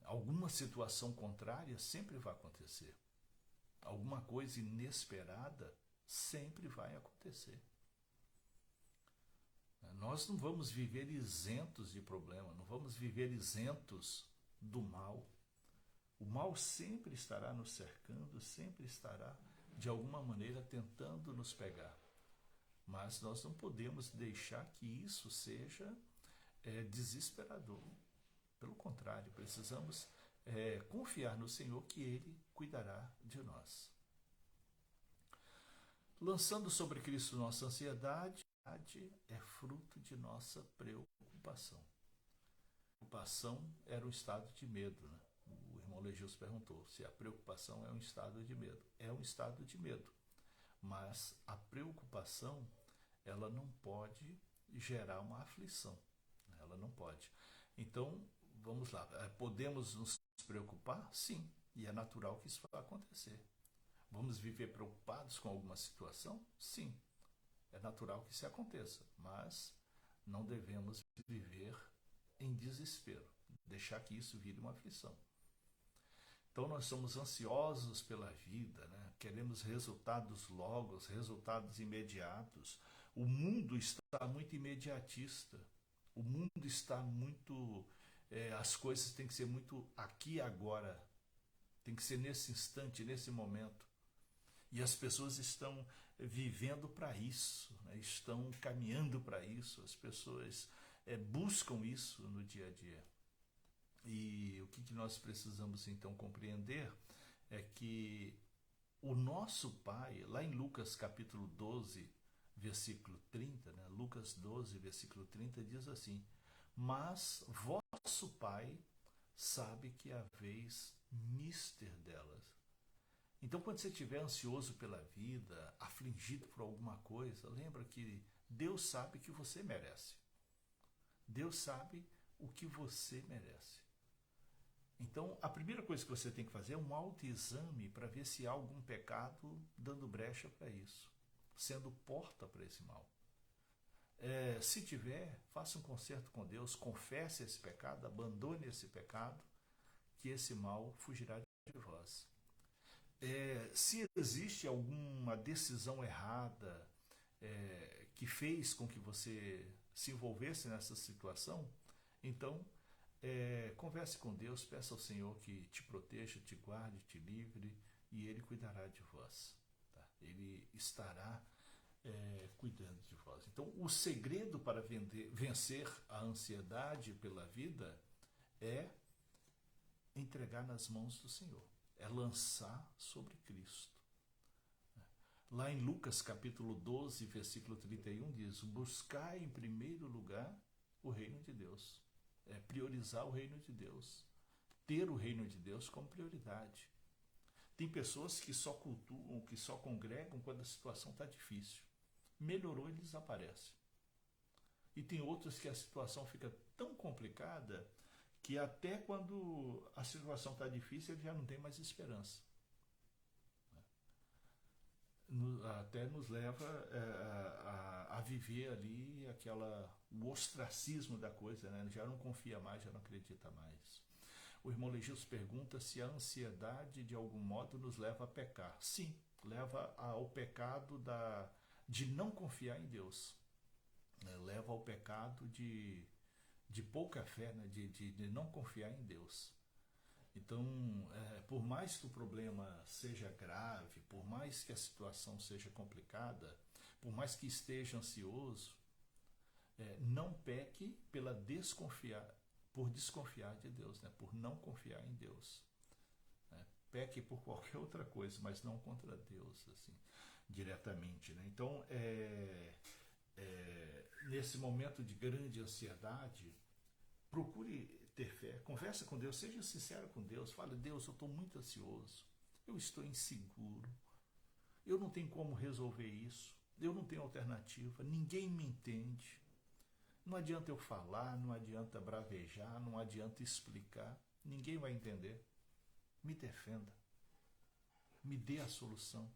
Alguma situação contrária sempre vai acontecer. Alguma coisa inesperada sempre vai acontecer. Nós não vamos viver isentos de problema, não vamos viver isentos do mal. O mal sempre estará nos cercando, sempre estará, de alguma maneira, tentando nos pegar. Mas nós não podemos deixar que isso seja desesperador. Pelo contrário, precisamos confiar no Senhor, que Ele cuidará de nós. Lançando sobre Cristo nossa ansiedade, é fruto de nossa preocupação. Preocupação era um estado de medo, né? O irmão irmão Legilson perguntou se a preocupação é um estado de medo. É um estado de medo, mas a preocupação, ela não pode gerar uma aflição. Ela não pode. Então, vamos lá. Podemos nos preocupar? Sim. E é natural que isso vai acontecer. Vamos viver preocupados com alguma situação? Sim. É natural que isso aconteça. Mas não devemos viver em desespero. Deixar que isso vire uma aflição. Então nós somos ansiosos pela vida, né? Queremos resultados logo, resultados imediatos. O mundo está muito imediatista. O mundo está muito... as coisas têm que ser muito aqui e agora. Tem que ser nesse instante, nesse momento. E as pessoas estão vivendo para isso, né? Estão caminhando para isso. As pessoas buscam isso no dia a dia. E o que nós precisamos então compreender é que o nosso Pai, lá em Lucas capítulo 12, versículo 30, né? Lucas 12, versículo 30 diz assim: mas vosso Pai sabe que haveis mister delas. Então, quando você estiver ansioso pela vida, afligido por alguma coisa, lembra que Deus sabe que você merece. Deus sabe o que você merece. Então, a primeira coisa que você tem que fazer é um autoexame para ver se há algum pecado dando brecha para isso, sendo porta para esse mal. Se tiver, faça um concerto com Deus, confesse esse pecado, abandone esse pecado, que esse mal fugirá de vós. Se existe alguma decisão errada que fez com que você se envolvesse nessa situação, então converse com Deus, peça ao Senhor que te proteja, te guarde, te livre, e Ele cuidará de vós. Tá? Ele estará cuidando de vós. Então, o segredo para vencer a ansiedade pela vida é entregar nas mãos do Senhor. É lançar sobre Cristo. Lá em Lucas capítulo 12, versículo 31 diz: buscai em primeiro lugar o reino de Deus. Priorizar o reino de Deus. Ter o reino de Deus como prioridade. Tem pessoas que só cultuam, que só congregam quando a situação está difícil. Melhorou, ele desaparece. E tem outros que a situação fica tão complicada que até quando a situação está difícil, ele já não tem mais esperança. Até nos leva a viver ali o ostracismo da coisa, né? Já não confia mais, já não acredita mais. O irmão Legilson pergunta se a ansiedade de algum modo nos leva a pecar. Sim, leva ao pecado de não confiar em Deus. Leva ao pecado de pouca fé, né? de não confiar em Deus. Então, por mais que o problema seja grave, por mais que a situação seja complicada, por mais que esteja ansioso, não peque por desconfiar de Deus, né? Por não confiar em Deus. Peque por qualquer outra coisa, mas não contra Deus, assim, diretamente. Né? Então, nesse momento de grande ansiedade, procure ter fé, conversa com Deus, seja sincero com Deus, fale: Deus, eu estou muito ansioso, eu estou inseguro, eu não tenho como resolver isso, eu não tenho alternativa, ninguém me entende, não adianta eu falar, não adianta bravejar, não adianta explicar, ninguém vai entender, me defenda, me dê a solução,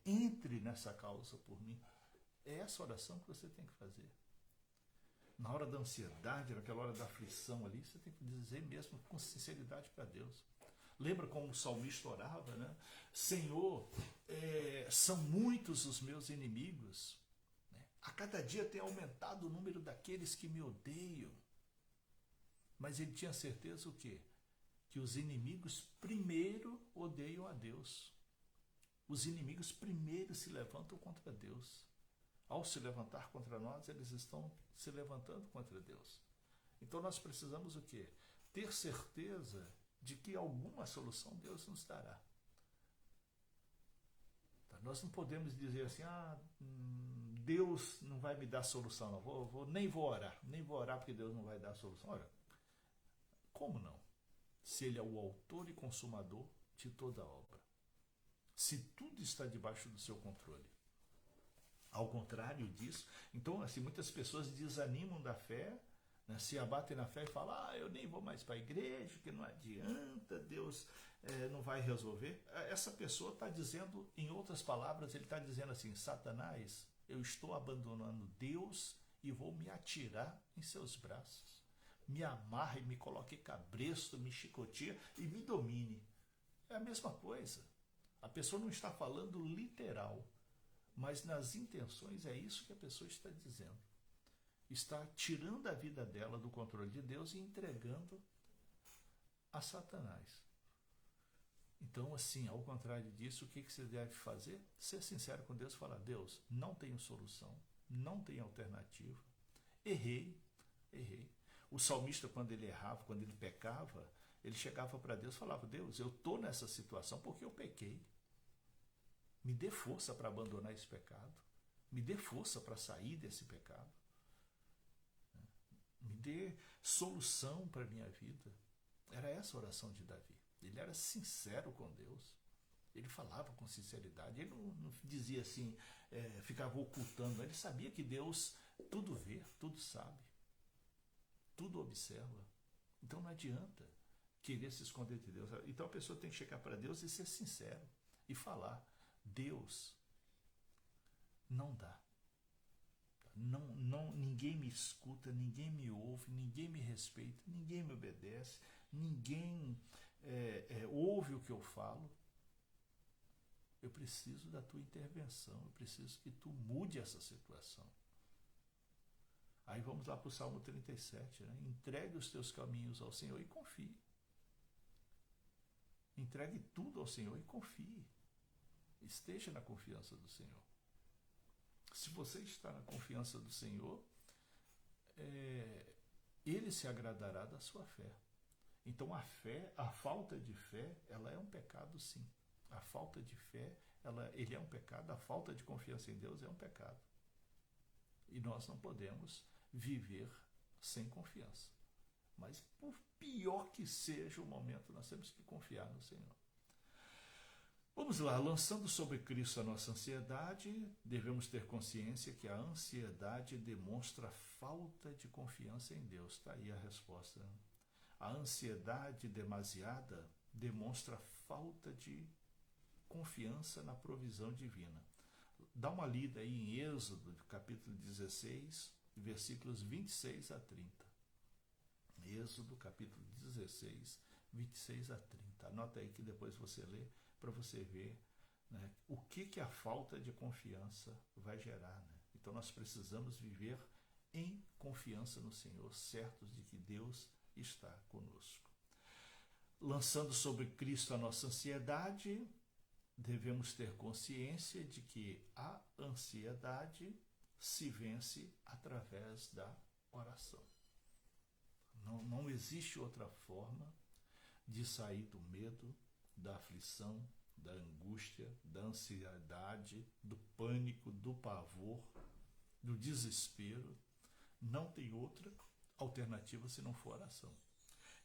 entre nessa causa por mim. É essa oração que você tem que fazer. Na hora da ansiedade, naquela hora da aflição ali, você tem que dizer mesmo com sinceridade para Deus. Lembra como o salmista orava, né? Senhor, são muitos os meus inimigos. Né? A cada dia tem aumentado o número daqueles que me odeiam. Mas ele tinha certeza o quê? Que os inimigos primeiro odeiam a Deus. Os inimigos primeiro se levantam contra Deus. Ao se levantar contra nós, eles estão se levantando contra Deus. Então nós precisamos o quê? Ter certeza de que alguma solução Deus nos dará. Tá? Nós não podemos dizer assim: Deus não vai me dar solução, não. Nem vou orar porque Deus não vai dar solução. Olha, como não? se ele é o autor e consumador de toda a obra. Se tudo está debaixo do seu controle. Ao contrário disso, então, assim, muitas pessoas desanimam da fé, né, se abatem na fé e falam, eu nem vou mais para a igreja, que não adianta, Deus não vai resolver. Essa pessoa está dizendo, em outras palavras, ele está dizendo assim, Satanás, eu estou abandonando Deus e vou me atirar em seus braços. Me amarre, me coloque cabresto, me chicoteia e me domine. É a mesma coisa. A pessoa não está falando literal, mas nas intenções é isso que a pessoa está dizendo. Está tirando a vida dela do controle de Deus e entregando a Satanás. Então, assim, ao contrário disso, o que você deve fazer? Ser sincero com Deus e falar, Deus, não tenho solução, não tenho alternativa, errei. O salmista, quando ele errava, quando ele pecava, ele chegava para Deus e falava, Deus, eu estou nessa situação porque eu pequei. Me dê força para abandonar esse pecado. Me dê força para sair desse pecado. Me dê solução para a minha vida. Era essa a oração de Davi. Ele era sincero com Deus. Ele falava com sinceridade. Ele não dizia assim, ficava ocultando. Ele sabia que Deus tudo vê, tudo sabe. Tudo observa. Então não adianta querer se esconder de Deus. Então a pessoa tem que chegar para Deus e ser sincero. E falar, Deus, não dá. Ninguém me escuta, ninguém me ouve, ninguém me respeita, ninguém me obedece, ninguém ouve o que eu falo. Eu preciso da tua intervenção, eu preciso que tu mude essa situação. Aí vamos lá para o Salmo 37, né? Entregue os teus caminhos ao Senhor e confie. Entregue tudo ao Senhor e confie. Esteja na confiança do Senhor. Se você está na confiança do Senhor, Ele se agradará da sua fé. Então a falta de fé, ela é um pecado, sim. A falta de fé, ele é um pecado. A falta de confiança em Deus é um pecado. E nós não podemos viver sem confiança. Mas por pior que seja o momento, nós temos que confiar no Senhor. Vamos lá, lançando sobre Cristo a nossa ansiedade, devemos ter consciência que a ansiedade demonstra falta de confiança em Deus. Está aí a resposta. A ansiedade demasiada demonstra falta de confiança na provisão divina. Dá uma lida aí em Êxodo, capítulo 16, versículos 26 a 30. Êxodo, capítulo 16, 26 a 30. Anota aí que depois você lê, para você ver, né, o que a falta de confiança vai gerar. Né? Então nós precisamos viver em confiança no Senhor, certos de que Deus está conosco. Lançando sobre Cristo a nossa ansiedade, devemos ter consciência de que a ansiedade se vence através da oração. Não existe outra forma de sair do medo, da aflição, da angústia, da ansiedade, do pânico, do pavor, do desespero. Não tem outra alternativa se não for oração.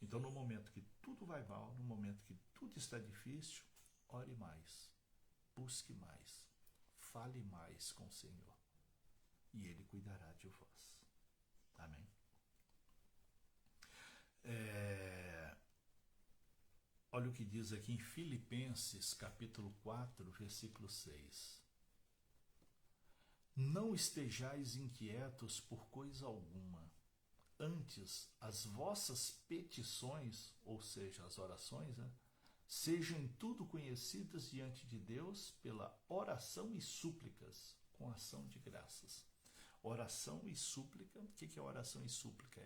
Então, no momento que tudo vai mal, no momento que tudo está difícil, ore mais, busque mais, fale mais com o Senhor e Ele cuidará de vós. Amém? Olha o que diz aqui em Filipenses, capítulo 4, versículo 6. Não estejais inquietos por coisa alguma. Antes, as vossas petições, ou seja, as orações, né, sejam em tudo conhecidas diante de Deus pela oração e súplicas, com ação de graças. Oração e súplica, o que é oração e súplica?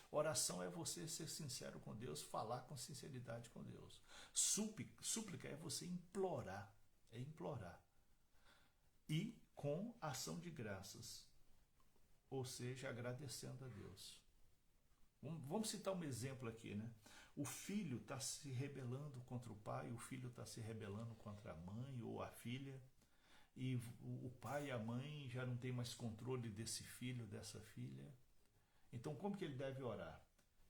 Oração é você ser sincero com Deus, falar com sinceridade com Deus. Súplica é você implorar, E com ação de graças, ou seja, agradecendo a Deus. Vamos citar um exemplo aqui, né? O filho está se rebelando contra o pai, o filho está se rebelando contra a mãe ou a filha, e o pai e a mãe já não tem mais controle desse filho, dessa filha. Então, como que ele deve orar?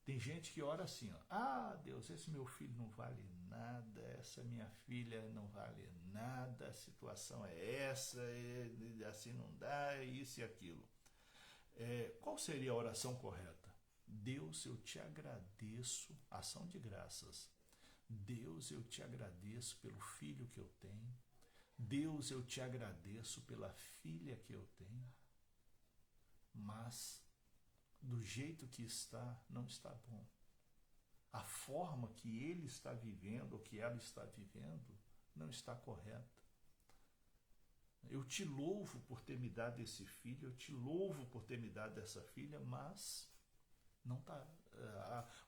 Tem gente que ora assim, ó, ah, Deus, esse meu filho não vale nada, essa minha filha não vale nada, a situação é essa, assim não dá, isso e aquilo. Qual seria a oração correta? Deus, eu te agradeço, ação de graças. Deus, eu te agradeço pelo filho que eu tenho. Deus, eu te agradeço pela filha que eu tenho. Mas do jeito que está, não está bom. A forma que ele está vivendo, ou que ela está vivendo, não está correta. Eu te louvo por ter me dado esse filho, eu te louvo por ter me dado essa filha, mas não tá,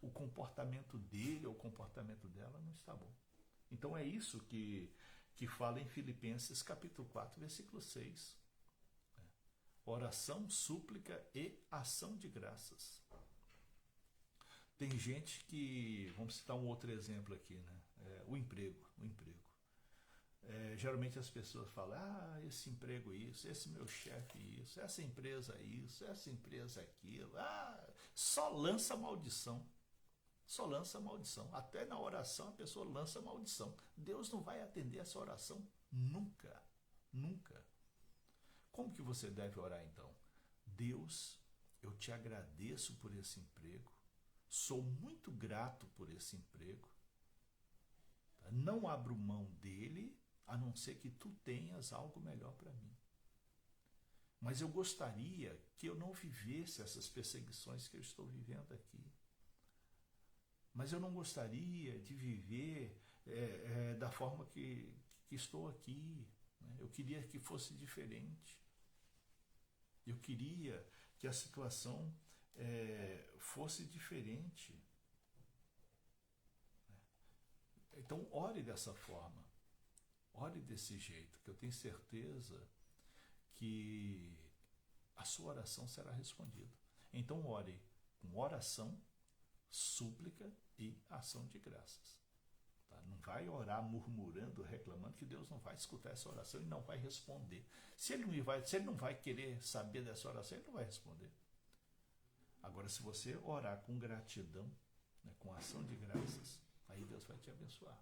o comportamento dele ou o comportamento dela não está bom. Então é isso que fala em Filipenses capítulo 4, versículo 6. Oração, súplica e ação de graças. Tem gente que, vamos citar um outro exemplo aqui, né? O emprego. Geralmente as pessoas falam, esse emprego isso, esse meu chefe isso, essa empresa isso, essa empresa aquilo, só lança maldição. Só lança maldição. Até na oração a pessoa lança maldição. Deus não vai atender essa oração nunca. Nunca. Como que você deve orar então? Deus, eu te agradeço por esse emprego. Sou muito grato por esse emprego. Não abro mão dele, a não ser que tu tenhas algo melhor para mim. Mas eu gostaria que eu não vivesse essas perseguições que eu estou vivendo aqui. Mas eu não gostaria de viver da forma que estou aqui. Né? Eu queria que fosse diferente. Eu queria que a situação fosse diferente. Então, ore dessa forma. Ore desse jeito, que eu tenho certeza que a sua oração será respondida. Então, ore com oração, súplica e ação de graças. Tá? Não vai orar murmurando, reclamando, que Deus não vai escutar essa oração e não vai responder. Se ele não vai querer saber dessa oração, ele não vai responder. Agora, se você orar com gratidão, né, com ação de graças, aí Deus vai te abençoar.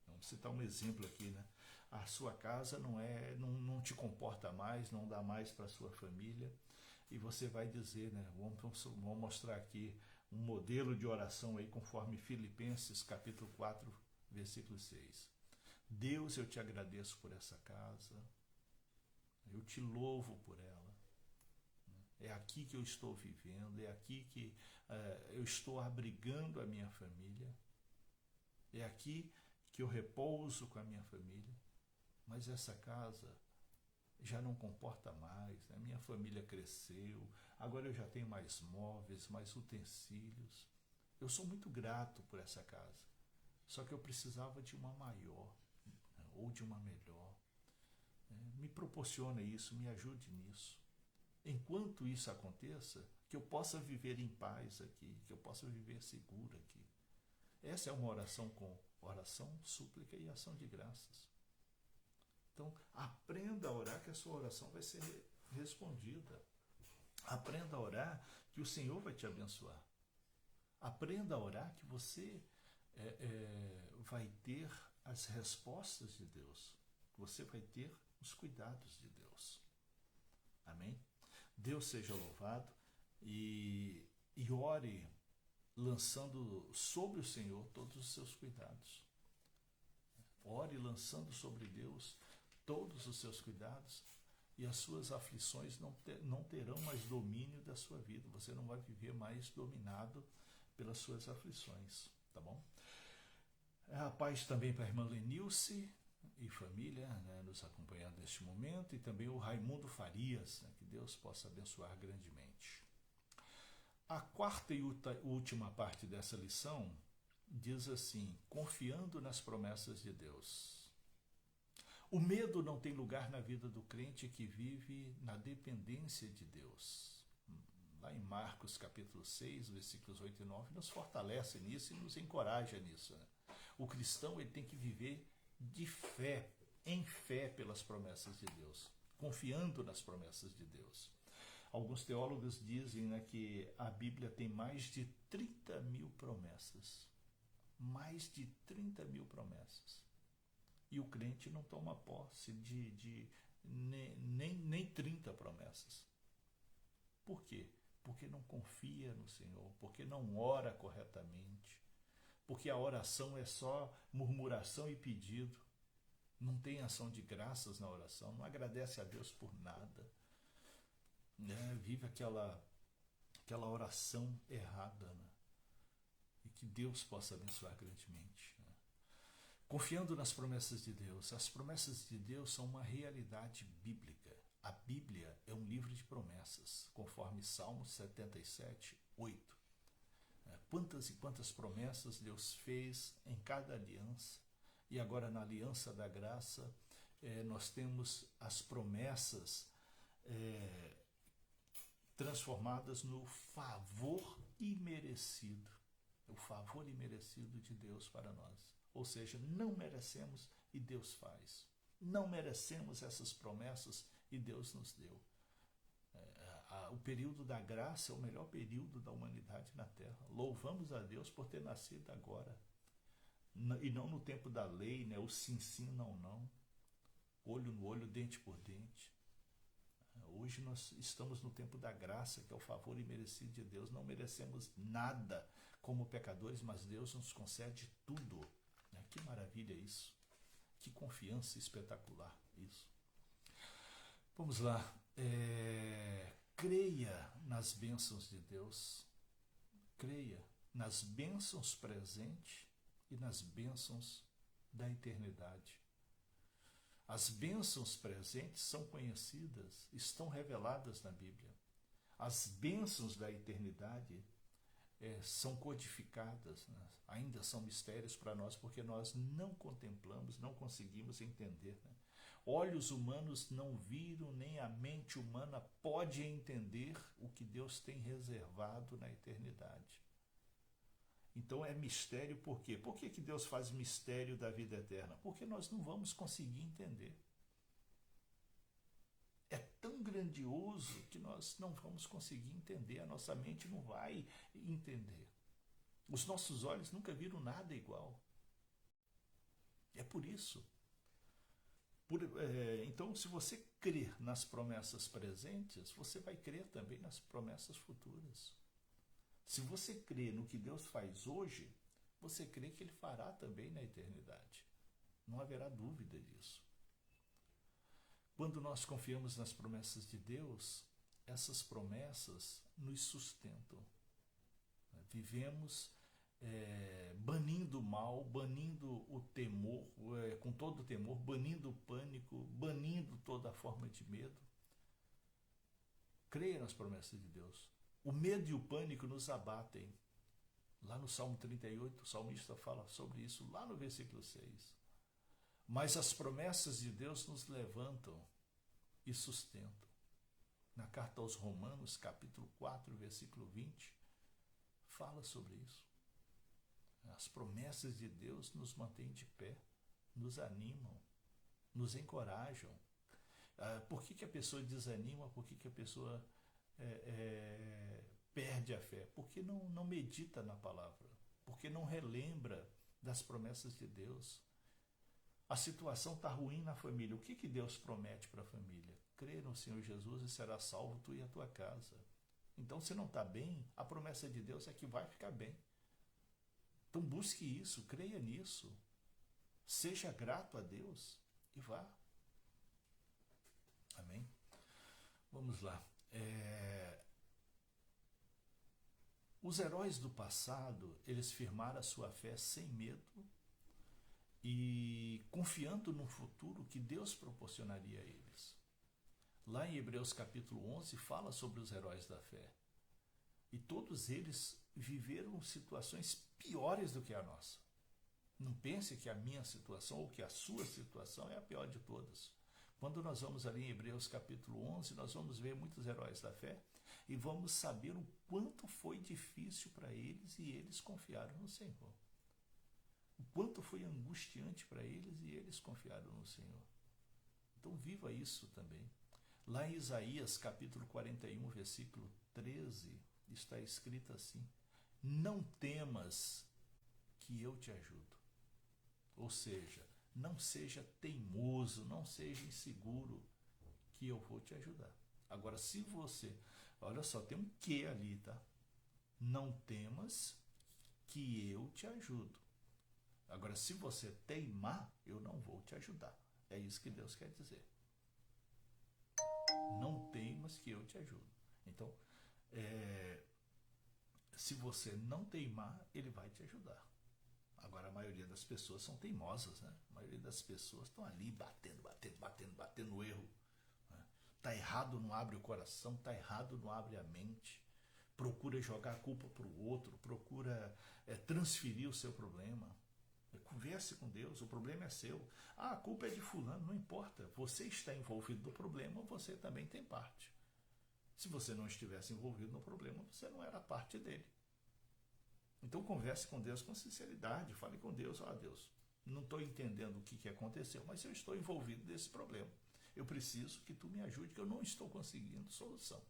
Vamos citar um exemplo aqui, né? A sua casa não te comporta mais, não dá mais para a sua família, e você vai dizer, né? Vamos mostrar aqui um modelo de oração aí conforme Filipenses capítulo 4, versículo 6. Deus, eu te agradeço por essa casa, eu te louvo por ela. É aqui que eu estou vivendo, é aqui que eu estou abrigando a minha família, é aqui que eu repouso com a minha família, mas essa casa já não comporta mais, né? Minha família cresceu, agora eu já tenho mais móveis, mais utensílios. Eu sou muito grato por essa casa, só que eu precisava de uma maior, né? Ou de uma melhor. Me proporciona isso, me ajude nisso. Enquanto isso aconteça, que eu possa viver em paz aqui, que eu possa viver seguro aqui. Essa é uma oração com oração, súplica e ação de graças. Então, aprenda a orar que a sua oração vai ser respondida. Aprenda a orar que o Senhor vai te abençoar. Aprenda a orar que você vai ter as respostas de Deus. Você vai ter os cuidados de Deus. Amém? Deus seja louvado e ore lançando sobre o Senhor todos os seus cuidados. Ore lançando sobre Deus todos os seus cuidados e as suas aflições não terão mais domínio da sua vida. Você não vai viver mais dominado pelas suas aflições, tá bom? A paz também para a irmã Lenilce e família, né, nos acompanhando neste momento, e também o Raimundo Farias, né, que Deus possa abençoar grandemente. A quarta e última parte dessa lição diz assim: confiando nas promessas de Deus. O medo não tem lugar na vida do crente que vive na dependência de Deus. Lá em Marcos capítulo 6, versículos 8 e 9, nos fortalece nisso e nos encoraja nisso. Né? O cristão ele tem que viver de fé, em fé pelas promessas de Deus, confiando nas promessas de Deus. Alguns teólogos dizem, né, que a Bíblia tem mais de 30 mil promessas. Mais de 30 mil promessas. E o crente não toma posse de nem 30 promessas. Por quê? Porque não confia no Senhor, porque não ora corretamente, porque a oração é só murmuração e pedido. Não tem ação de graças na oração, não agradece a Deus por nada, né? Vive aquela oração errada, né? E que Deus possa abençoar grandemente, né? Confiando nas promessas de Deus. As promessas de Deus são uma realidade bíblica. A Bíblia é um livro de promessas, conforme Salmos 77, 8. Quantas e quantas promessas Deus fez em cada aliança. E agora na aliança da graça, nós temos as promessas transformadas no favor imerecido. O favor imerecido de Deus para nós. Ou seja, não merecemos e Deus faz. Não merecemos essas promessas e Deus nos deu. O período da graça é o melhor período da humanidade na Terra. Louvamos a Deus por ter nascido agora. E não no tempo da lei, né? O sim, sim, não, não. Olho no olho, dente por dente. Hoje nós estamos no tempo da graça, que é o favor imerecido de Deus. Não merecemos nada como pecadores, mas Deus nos concede tudo. Que maravilha isso. Que confiança espetacular isso. Vamos lá. Creia nas bênçãos de Deus. Creia nas bênçãos presentes e nas bênçãos da eternidade. As bênçãos presentes são conhecidas, estão reveladas na Bíblia. As bênçãos da eternidade são codificadas, né? Ainda são mistérios para nós, porque nós não contemplamos, não conseguimos entender, né? Olhos humanos não viram, nem a mente humana pode entender o que Deus tem reservado na eternidade. Então é mistério por quê? Por que Deus faz mistério da vida eterna? Porque nós não vamos conseguir entender. É tão grandioso que nós não vamos conseguir entender, a nossa mente não vai entender. Os nossos olhos nunca viram nada igual. É por isso. Então, se você crer nas promessas presentes, você vai crer também nas promessas futuras. Se você crê no que Deus faz hoje, você crê que Ele fará também na eternidade. Não haverá dúvida disso. Quando nós confiamos nas promessas de Deus, essas promessas nos sustentam. Vivemos banindo o mal, banindo o temor, com todo o temor, banindo o pânico, banindo toda forma de medo. Creia nas promessas de Deus. O medo e o pânico nos abatem. Lá no Salmo 38, o salmista fala sobre isso, lá no versículo 6. Mas as promessas de Deus nos levantam e sustentam. Na carta aos Romanos, capítulo 4, versículo 20, fala sobre isso. As promessas de Deus nos mantêm de pé, nos animam, nos encorajam. Por que a pessoa desanima? Por que a pessoa perde a fé? Porque não medita na palavra, porque não relembra das promessas de Deus. A situação está ruim na família. O que Deus promete para a família? Crê no Senhor Jesus e será salvo tu e a tua casa. Então, se não está bem, a promessa de Deus é que vai ficar bem. Então, busque isso, creia nisso. Seja grato a Deus e vá. Amém? Vamos lá. Os heróis do passado, eles firmaram a sua fé sem medo e confiando no futuro que Deus proporcionaria a eles. Lá em Hebreus capítulo 11 fala sobre os heróis da fé. E todos eles viveram situações piores do que a nossa. Não pense que a minha situação ou que a sua situação é a pior de todas. Quando nós vamos ali em Hebreus capítulo 11, nós vamos ver muitos heróis da fé e vamos saber o quanto foi difícil para eles e eles confiaram no Senhor. O quanto foi angustiante para eles e eles confiaram no Senhor. Então viva isso também. Lá em Isaías, capítulo 41, versículo 13, está escrito assim: não temas que eu te ajudo. Ou seja, não seja teimoso, não seja inseguro, que eu vou te ajudar. Agora, se você... Olha só, tem um que ali, tá? Não temas que eu te ajudo. Agora, se você teimar, eu não vou te ajudar. É isso que Deus quer dizer. Não temas que eu te ajudo. Então, se você não teimar, ele vai te ajudar. Agora, a maioria das pessoas são teimosas, né? A maioria das pessoas estão ali batendo no erro. Está errado, não abre o coração, está errado, não abre a mente. Procura jogar a culpa para o outro, procura transferir o seu problema. Converse com Deus, o problema é seu. Ah, a culpa é de fulano, não importa. Você está envolvido no problema, você também tem parte. Se você não estivesse envolvido no problema, você não era parte dele. Então converse com Deus com sinceridade, fale com Deus: ó Deus, não estou entendendo o que aconteceu, mas eu estou envolvido nesse problema. Eu preciso que tu me ajude, que eu não estou conseguindo solução.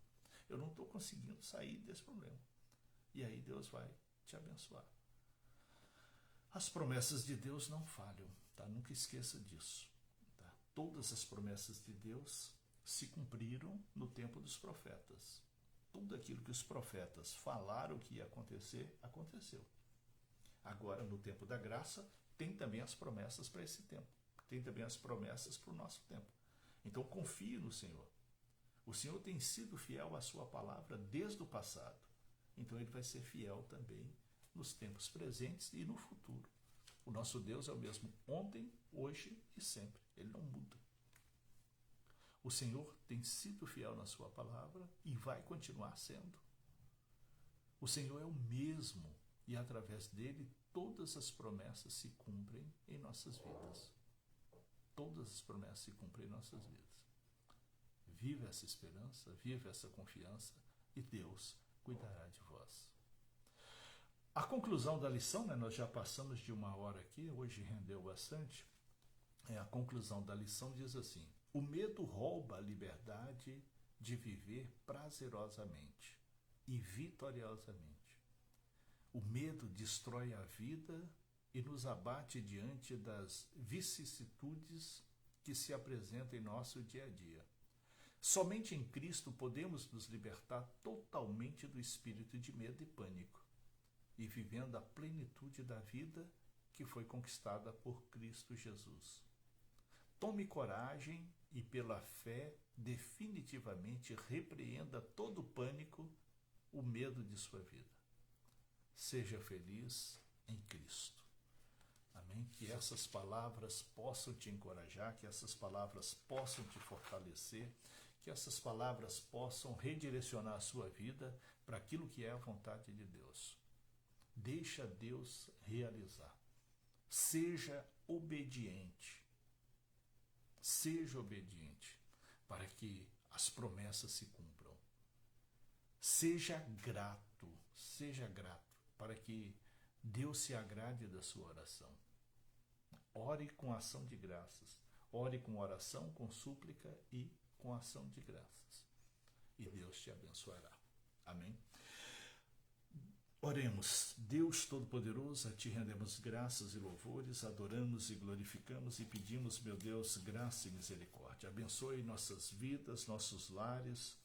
Eu não estou conseguindo sair desse problema. E aí Deus vai te abençoar. As promessas de Deus não falham, tá? Nunca esqueça disso. Tá? Todas as promessas de Deus se cumpriram no tempo dos profetas. Tudo aquilo que os profetas falaram que ia acontecer, aconteceu. Agora, no tempo da graça, tem também as promessas para esse tempo. Tem também as promessas para o nosso tempo. Então, confie no Senhor. O Senhor tem sido fiel à sua palavra desde o passado. Então, ele vai ser fiel também nos tempos presentes e no futuro. O nosso Deus é o mesmo ontem, hoje e sempre. Ele não muda. O Senhor tem sido fiel na sua palavra e vai continuar sendo. O Senhor é o mesmo e através dele todas as promessas se cumprem em nossas vidas. Todas as promessas se cumprem em nossas vidas. Viva essa esperança, viva essa confiança e Deus cuidará de vós. A conclusão da lição, né, nós já passamos de 1 hora aqui, hoje rendeu bastante. A conclusão da lição diz assim: o medo rouba a liberdade de viver prazerosamente e vitoriosamente. O medo destrói a vida e nos abate diante das vicissitudes que se apresentam em nosso dia a dia. Somente em Cristo podemos nos libertar totalmente do espírito de medo e pânico, e vivendo a plenitude da vida que foi conquistada por Cristo Jesus. Tome coragem e, pela fé, definitivamente repreenda todo o pânico, o medo de sua vida. Seja feliz em Cristo. Amém? Que essas palavras possam te encorajar, que essas palavras possam te fortalecer, que essas palavras possam redirecionar a sua vida para aquilo que é a vontade de Deus. Deixa Deus realizar. Seja obediente. Seja obediente para que as promessas se cumpram. Seja grato para que Deus se agrade da sua oração. Ore com ação de graças. Ore com oração, com súplica e com ação de graças. E Deus te abençoará. Amém? Oremos. Deus Todo-Poderoso, a ti rendemos graças e louvores, adoramos e glorificamos e pedimos, meu Deus, graça e misericórdia. Abençoe nossas vidas, nossos lares,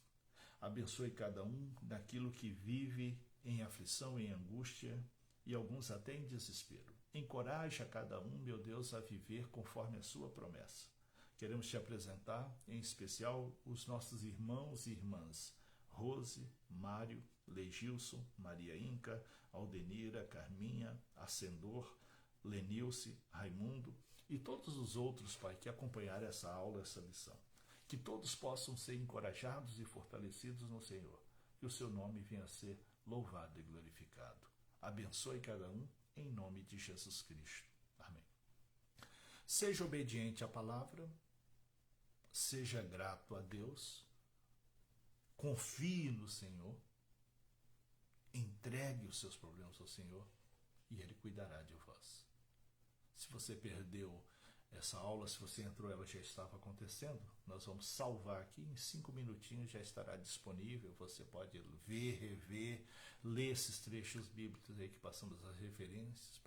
abençoe cada um daquilo que vive em aflição, em angústia e alguns até em desespero. Encoraja cada um, meu Deus, a viver conforme a sua promessa. Queremos te apresentar, em especial, os nossos irmãos e irmãs, Rose, Mário, Legilson, Maria Inca, Aldenira, Carminha, Ascendor, Lenilce, Raimundo e todos os outros, Pai, que acompanharam essa aula, essa lição. Que todos possam ser encorajados e fortalecidos no Senhor. Que o seu nome venha a ser louvado e glorificado. Abençoe cada um, em nome de Jesus Cristo. Amém. Seja obediente à palavra, seja grato a Deus, confie no Senhor, entregue os seus problemas ao Senhor e Ele cuidará de vós. Se você perdeu Essa aula, se você entrou, ela já estava acontecendo. Nós vamos salvar aqui, em 5 minutinhos já estará disponível. Você pode ver, rever, ler esses trechos bíblicos aí que passamos as referências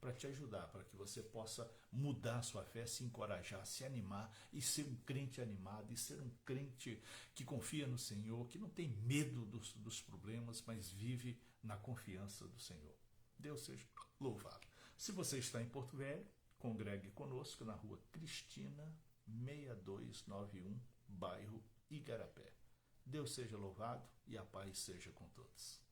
para te ajudar, para que você possa mudar a sua fé, se encorajar, se animar e ser um crente animado, e ser um crente que confia no Senhor, que não tem medo dos problemas, mas vive na confiança do Senhor. Deus seja louvado. Se você está em Porto Velho, congregue conosco na rua Cristina 6291, bairro Igarapé. Deus seja louvado e a paz seja com todos.